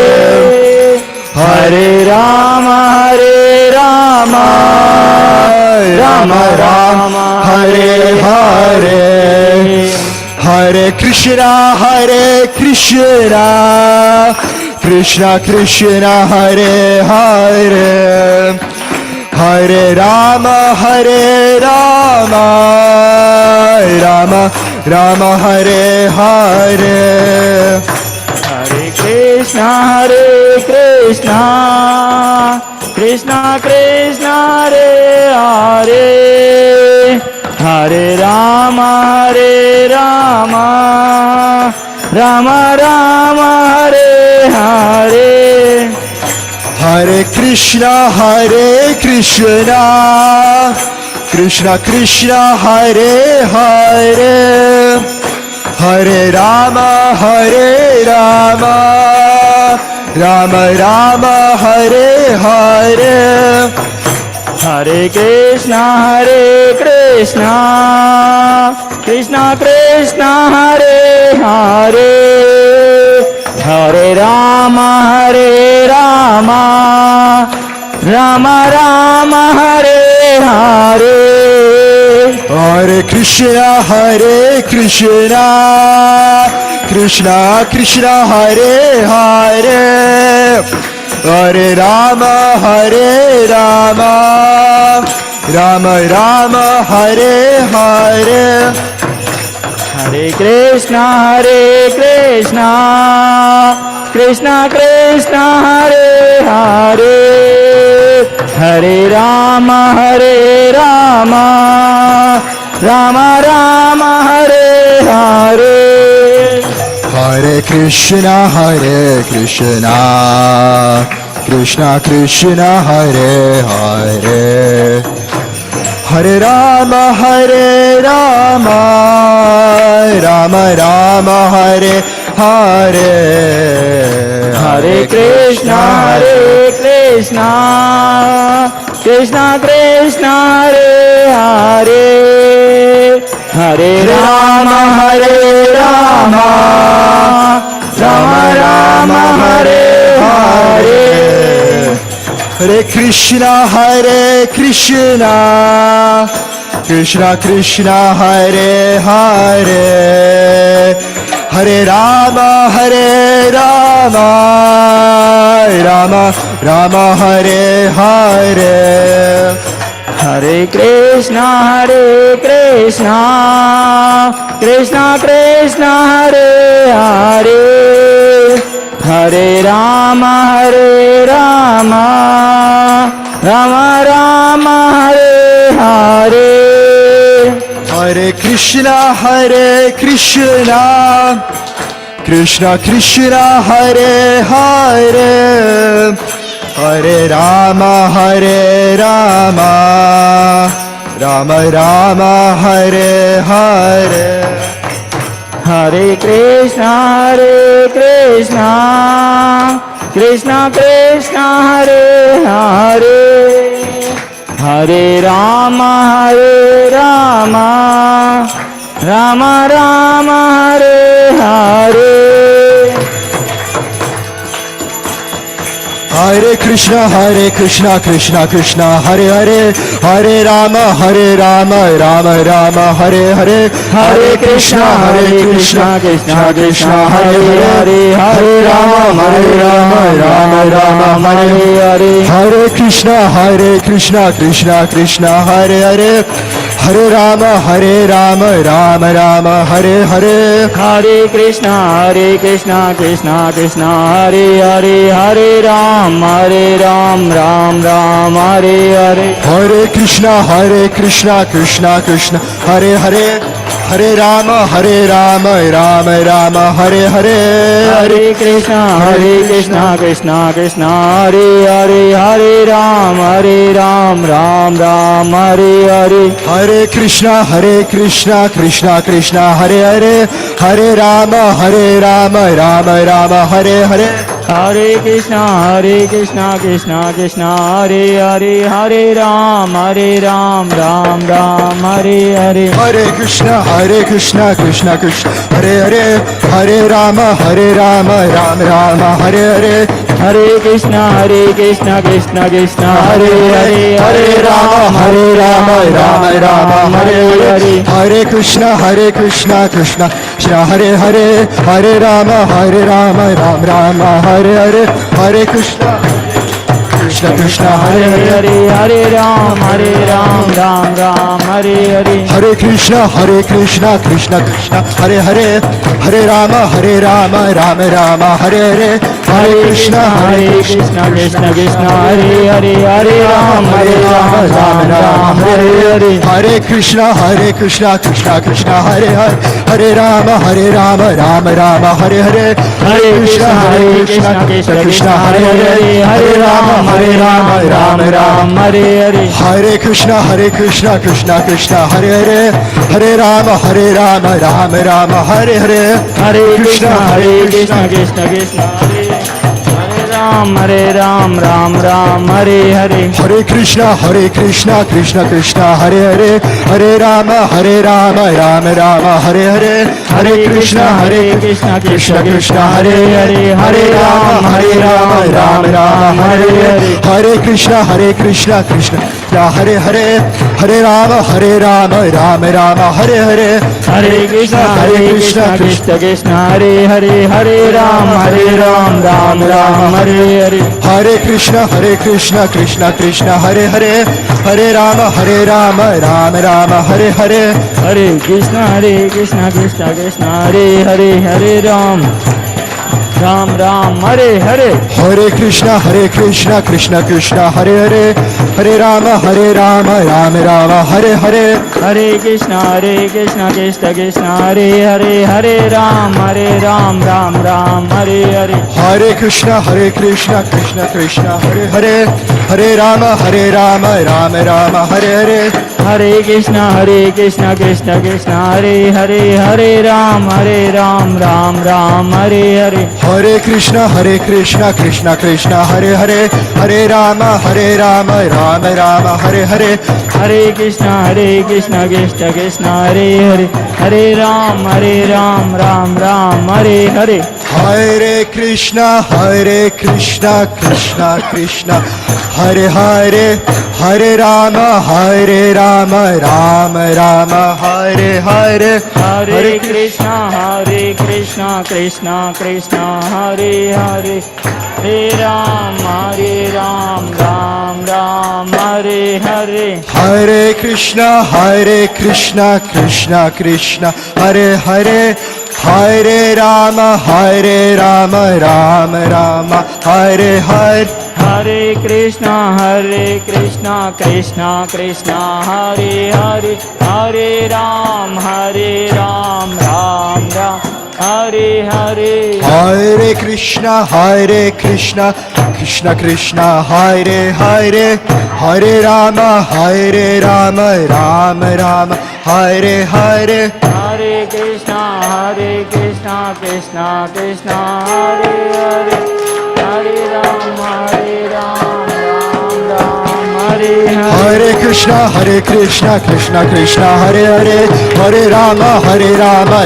Hare Rama, Rama Rama, Hare Hare. Hare Krishna, Krishna Krishna, Hare Hare. Hare Rama, Rama Rama, Hare Hare. Hare Krishna, Krishna Krishna, Hare Hare. Hare Rama, Rama Rama, Hare Hare. Hare Krishna, Krishna Krishna, Hare Hare. Hare Rama, Rama Rama, Hare Hare. Hare Krishna, Krishna Krishna, Hare Hare. Hare Rama, Rama Rama, Hare Hare. Hare Krishna, Krishna Krishna, Hare Hare. Hare Rama, Rama Rama, Hare Hare. Hare Krishna, Krishna Krishna, Hare Hare. Hare Rama, Rama Rama, Hare Hare. Hare Krishna, Krishna Krishna, Hare Hare. Hare Rama, Rama Rama Hare Hare Hare Krishna, Krishna Krishna, Hare Hare, Hare Rama, Rama Rama, Hare Hare. Hare Krishna, Krishna Krishna, Hare Hare, Hare Rama, Rama Rama, Hare Hare. Hare Krishna, Krishna Krishna, Hare Hare, Hare Rama, Rama Rama, Hare Hare. Hare Krishna, Krishna Krishna, Hare Hare, Hare Rama, Rama Rama, Hare Hare. Hare Krishna, Krishna Krishna, Hare Hare, Hare Rama, Rama Rama, Hare Hare. Hare Krishna, Krishna Krishna, Hare Hare, Hare Rama, Rama Rama, Hare Hare. Hare Krishna, Krishna Krishna, Hare Hare, Hare Rama, Rama Rama, Hare Hare. Hare Krishna, Krishna Krishna, Hare Hare, Hare Rama, Rama Rama, Hare Hare. Hare Krishna, Krishna Krishna, Hare Hare, Hare Ram, Ram Ram, Hare Hare. Hare Krishna, Krishna Krishna, Hare Hare, Hare Rama, Rama Rama, Hare Hare. Hare Krishna, Krishna Krishna, Hare Hare, Hare Ram, Ram Ram, Hare Hare. Hare Krishna, Krishna, Hare Hare, Hare Rama, Rama Rama, Hare Hare. Hare Krishna, Krishna Krishna, Hare Hare, Hare Ram, Ram Ram, Hare Hare. Hare Krishna, Krishna Hare Hare, Hare Rama, Rama Rama, Hare Hare. Hare Krishna, Krishna Krishna, Hare Hare, Hare Ram, Rama Rama, Hare Hare. Hare Krishna, Krishna Hare Hare, Hare Rama, Rama Rama, Hare Hare. Hare Krishna, Krishna Hare Hare, Hare Ram, Ram Ram, Hare Hare. Hare Krishna, Krishna Hare Hare, Hare Rama, Rama Rama, Hare Hare. Hare Krishna, Krishna Krishna, Hare Hare, Hare Ram, Ram Ram, Hare Hare. Hare Krishna, Krishna Hare Hare, Hare Rama, Rama Rama, Hare Hare. Hare Krishna, Krishna Hare Hare, Hare Rama, Ram Ram, Hare Hare. Hare Krishna, Krishna Hare Hare, Hare Rama, Rama Rama, Hare Hare. Hare Krishna, Krishna Hare Ram, Ram Ram, Hare Hare. Hare Krishna, Krishna Hare Hare, Hare Rama, Rama Rama, Hare Hare. Hare Krishna, Krishna Hare Hare, Hare Rama, Rama Rama, Hare Hare. Hare Krishna, Krishna Hare Hare, Hare Rama, Rama Rama, Hare Hare. Hare Krishna, Krishna Hare Hare, Hare Ram, Ram Ram, Hare Hare. Hare Krishna, Krishna Hare Hare, Hare Rama, Rama Rama, Hare Hare. Hare Krishna, Krishna Hare Hare, Hare Ram, Ram Ram, Hare Hare. Hare Krishna, Krishna Hare Hare, Hare Rama, Rama Rama, Hare Hare. Hare Krishna, Krishna Hare Hare, Hare Ram, Ram Ram, Hare Hare. Hare Krishna, Krishna Hare Hare, Hare Rama, Rama Rama, Hare Hare. Hare Krishna Krishna Krishna Hare Hare, Hare Ram, Ram Ram, Hare Hare. Hare Krishna Krishna Krishna Hare Hare, Hare Rama, Rama Rama, Hare Hare. Hare Krishna Krishna Krishna Hare Hare, Hare Ram, Ram Ram, Hare Hare. Hare Krishna Krishna Krishna Hare Hare, Hare Rama, Rama Rama, Hare Hare. Hare Krishna Krishna Krishna Hare Hare, Hare Ram, Ram Ram, Hare Hare. Hare Krishna Krishna Krishna Hare Hare, Hare Rama, Rama Rama, Hare Hare. Hare Krishna Krishna Krishna Hare Hare, Hare Ram, Ram Ram, Hare Hare. Hare Krishna Krishna Krishna Hare Hare, Hare Rama, Rama Rama, Hare Hare. Hare Krishna Krishna Krishna Hare Hare, Hare Ram, Ram Ram, Hare Hare. Hare Krishna Krishna Hare Hare, Hare Rama,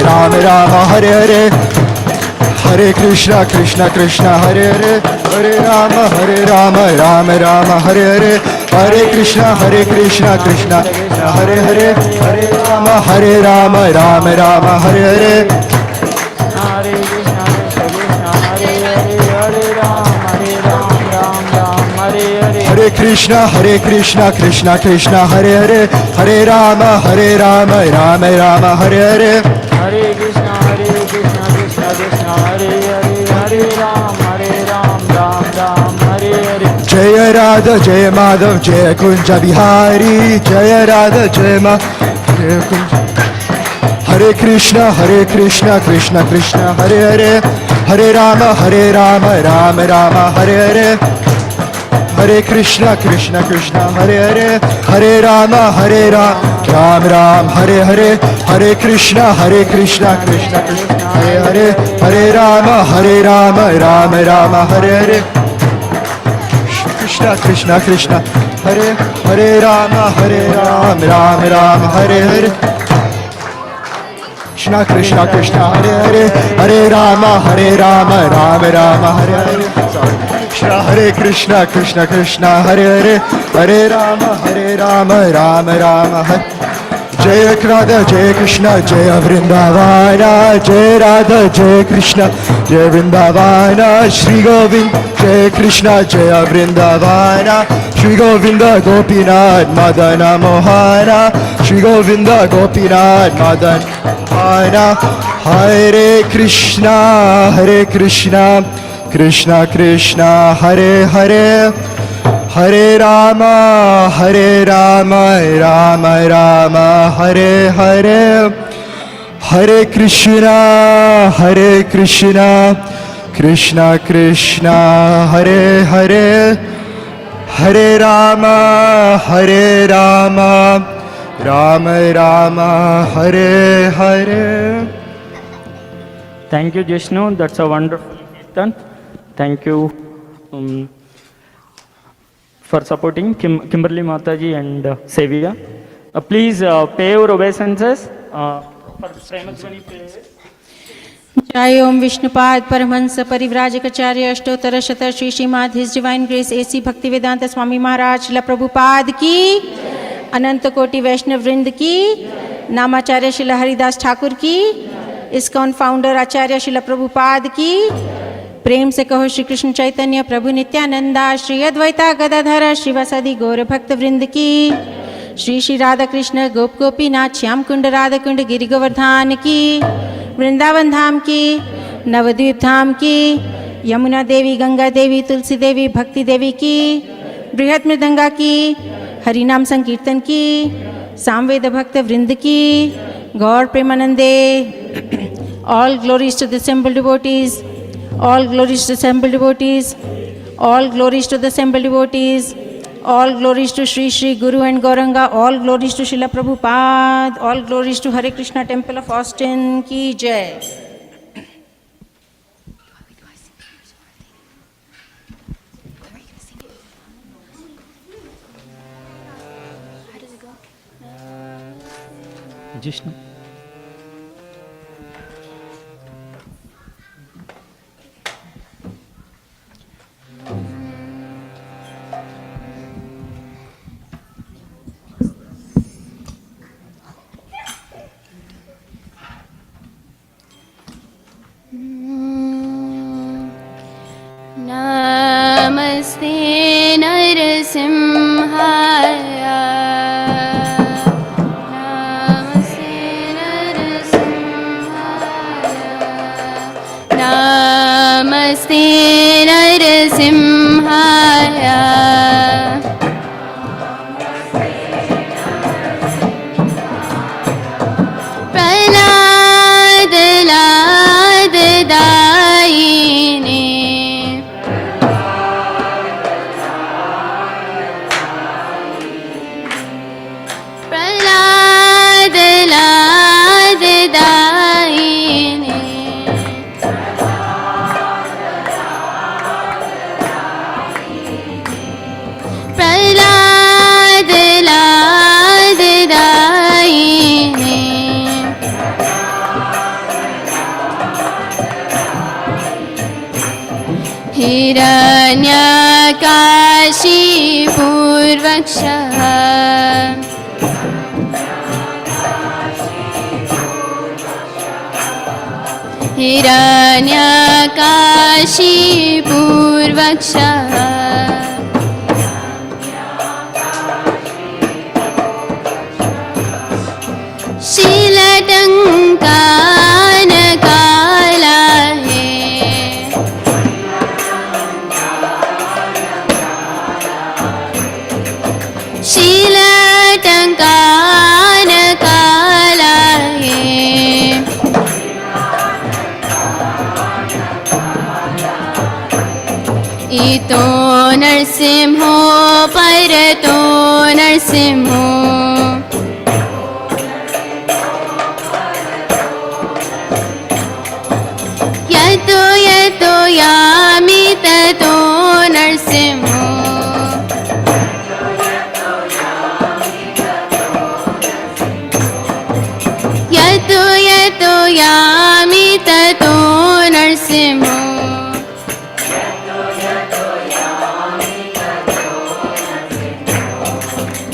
Rama Rama, Hare Hare. Hare Krishna Krishna Hare Hare, Hare Rama, Rama Rama, Hare Hare. Hare Krishna Krishna Hare Hare, Hare Rama, Rama Rama, Hare Hare. Hare Krishna Krishna Hare Hare, Hare Ram, Ram Ram, Hare Hare. Hare Krishna Krishna Hare Hare, Hare Rama, Rama Rama, Hare Hare. Hare Krishna Krishna Hare Hare, Hare Ram, Ram Ram, Hare Hare. Jaya Radha Jaya Madhav Jaya Kunja Bihari, Jaya Radha Jaya Madhav Jaya Kunja. Hare Krishna Krishna Hare Hare, Hare Rama, Rama Rama, Hare Hare. Hare Krishna Hare Hare, Hare Rama, Ram Ram, Hare Hare. Hare Krishna Krishna Hare Hare, Hare Rama, Rama Rama, Hare Hare. Krishna Hare Hare Rama, Ram Ram, Hare Hare. Krishna Hare Hare, Hare Rama, Rama Rama, Hare Hare. Hare Krishna Hare Hare, Hare Rama, Rama Rama, Hare. Jaya Radha Jaya Krishna Jaya Vrindavana, Jaya Radha Jaya Krishna Jaya Vrindavana, Shri Govind Jaya Krishna Jaya Vrindavana, Shri Govinda Gopinath Madana Mohana, Shri Govinda Gopinath Madana Mohana. Hare Krishna Krishna Krishna Hare Hare, Hare Rama, Rama Rama, Hare Hare. Hare Krishna Krishna Krishna Hare Hare, Hare Rama, Rama Rama, Hare Hare. Thank you, Jishnu. That's a wonderful Kirtan. Thank you for supporting Kimberly Mataji and Sevia. Please pay your obeisances for Premadhvani prayer. Jai Om Vishnupad Paramahansa Parivrajakacarya Ashtottara Shata Shri Srimad His Divine Grace A.C. Bhaktivedanta Swami Maharaj Srila Prabhupada ki, Ananta Koti Vaishnav Vrind ki, Namacharya Srila Haridas Thakur ki, ISKCON Founder Acharya Srila Prabhupada की, प्रेम से कहो श्री कृष्ण चैतन्य प्रभु नित्यानंदा श्री अद्वैता गदाधर श्रीवासादि गौर भक्त वृंद की, श्री श्री राधा कृष्ण गोप गोपीनाथ श्याम कुंड राधा कुंड गिरि गोवर्धन की, वृंदावन धाम की, नवद्वीप धाम की, यमुना देवी गंगा देवी तुलसी देवी भक्ति देवी की, बृहत मृदंगा की, हरिनाम संकीर्तन की, सामवेद भक्त वृंद की, गौर प्रेमानंदे. All glories to the assembled devotees. All glories to the assembled devotees. All glories to the assembled devotees. All glories to Sri Sri Guru and Gauranga. All glories to Srila Prabhupada. All glories to Hare Krishna Temple of Austin. Ki Jai. Jishnu. Namaste Narasimhaya. Namaste Narasimhaya. Namaste Narasimhaya. Pranad Lad Daine. Pranad Lad Daine. Prahlad Lad Daine. Hiranyakashi Purvakshaha. Hiranyakashi Purvakshaha. शीलटंकान काला है. शीलटंकान काला है. इतो नरसिंहो परतो नरसिंहो. यतो यतो यामि ततो नरसिंहो. यतो यतो यामि ततो नरसिंहो.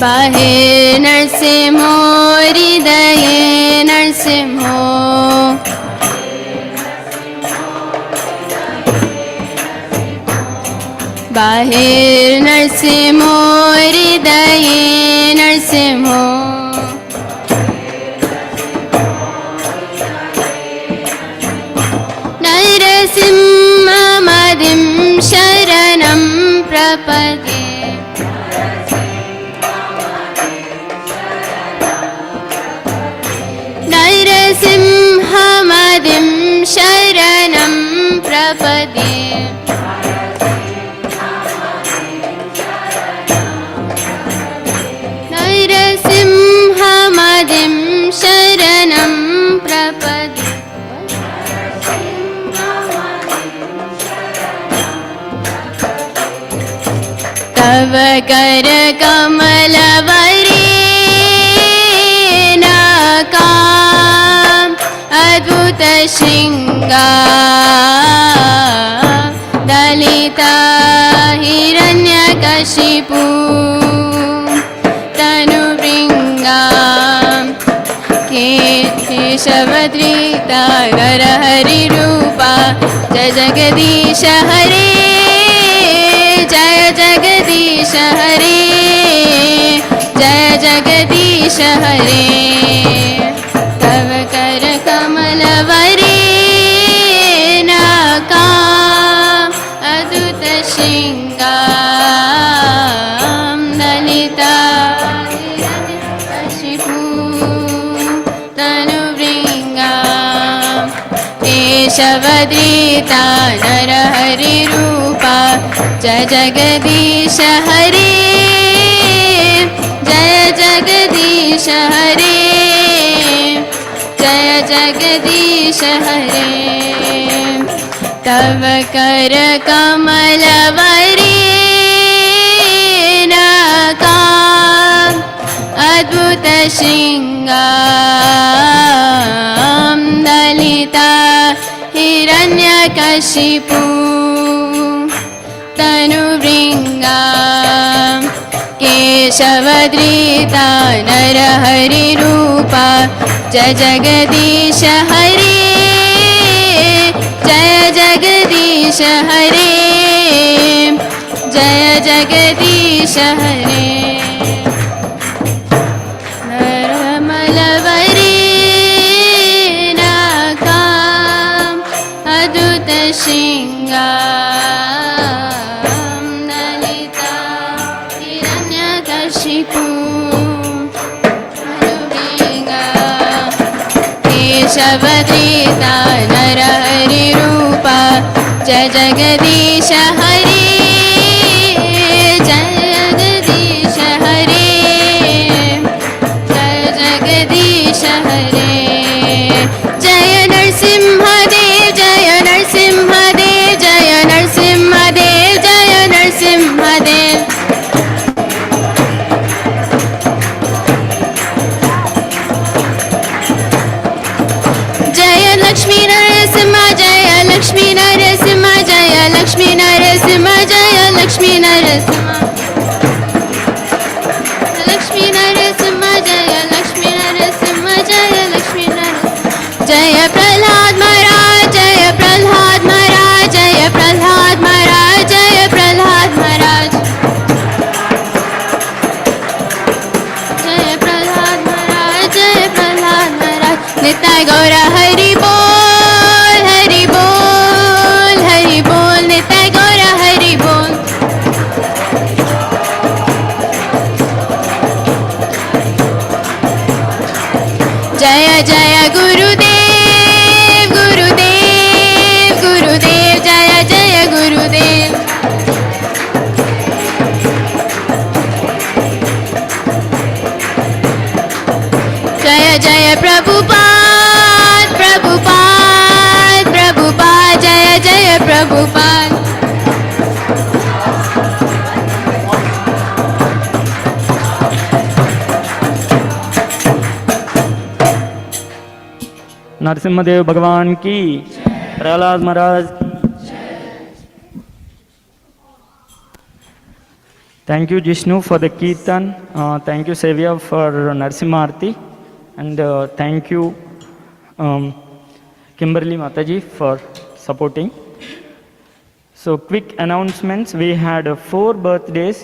बाहे नरसिंहो हृदये नरसिंहो. बाहिर नरसिंहो हृदये नरसिंहो. नरसिंहमदिं शरणं प्रपद्ये. नरसिंहमदिं शरणं प्रपद्ये. नरसिंहमदिं शरणं प्रपद्ये. तव कर कमलवरेणाकाम् अद्भुत शृङ्गार दलिता हिरण्यकशिपु तनुभृङ्गाम् केशवधृता नरहरिरूपा जय जगदीश हरे. जय जगदीश हरे. जय जगदीश हरे. तव कर कमलवरेणाकाम् अद्भुत शृङ्गार दलिता हिरण्यकशिपु तनुभृङ्गाम् केशवधृता नरहरिरूपा जय जगदीश हरे. जगदीश हरे जय जगदीश हरे तव कर कमलवरे नका अद्भुत शृंगार ललिता हिरण्यकशिपु तनुभृङ्गा केशवधृता नरहरिरूपा जय जगदीश हरे जय जगदीश हरे जय जगदीश हरे नरमलवरे नाका अद्भुत शृङ्गार ललिता हिरण्यकशिपु तनुभृङ्गा केशवधृता नरहरिरूपा जय जगदीश हरे जय जगदीश हरे जय जगदीश हरे जय नरसिंहदेव जय नरसिंहदेव जय नरसिंहदेव जय नरसिंहदेव जय लक्ष्मी नरसिंह जय लक्ष्मी नरसिंह जय लक्ष्मी नरसिंह जय लक्ष्मी नरसिंह लक्ष्मी नरसिंह जय लक्ष्मी नरसिंह जय लक्ष्मी नरसिंह जय प्रह्लाद महाराज जय प्रह्लाद महाराज जय प्रह्लाद महाराज जय प्रह्लाद महाराज जय प्रह्लाद महाराज जय प्रह्लाद महाराज निताय गौर हरि बोल हरि बोल हरि बोल निताय गौर हरि बोल जय जय गुरुदेव गुरुदेव गुरुदेव जय जय गुरुदेव जय जय प्रभुपाद प्रभुपाद प्रभुपाद जय जय प्रभुपाद नरसिम्हदेव भगवान की, प्रहलाद महाराज. Thank you, Jishnu, for the Kirtan. Thank you, Sevya, for Narasimha Arti. And thank you, Kimberly Mataji, for supporting. So, quick announcements. We had 4 birthdays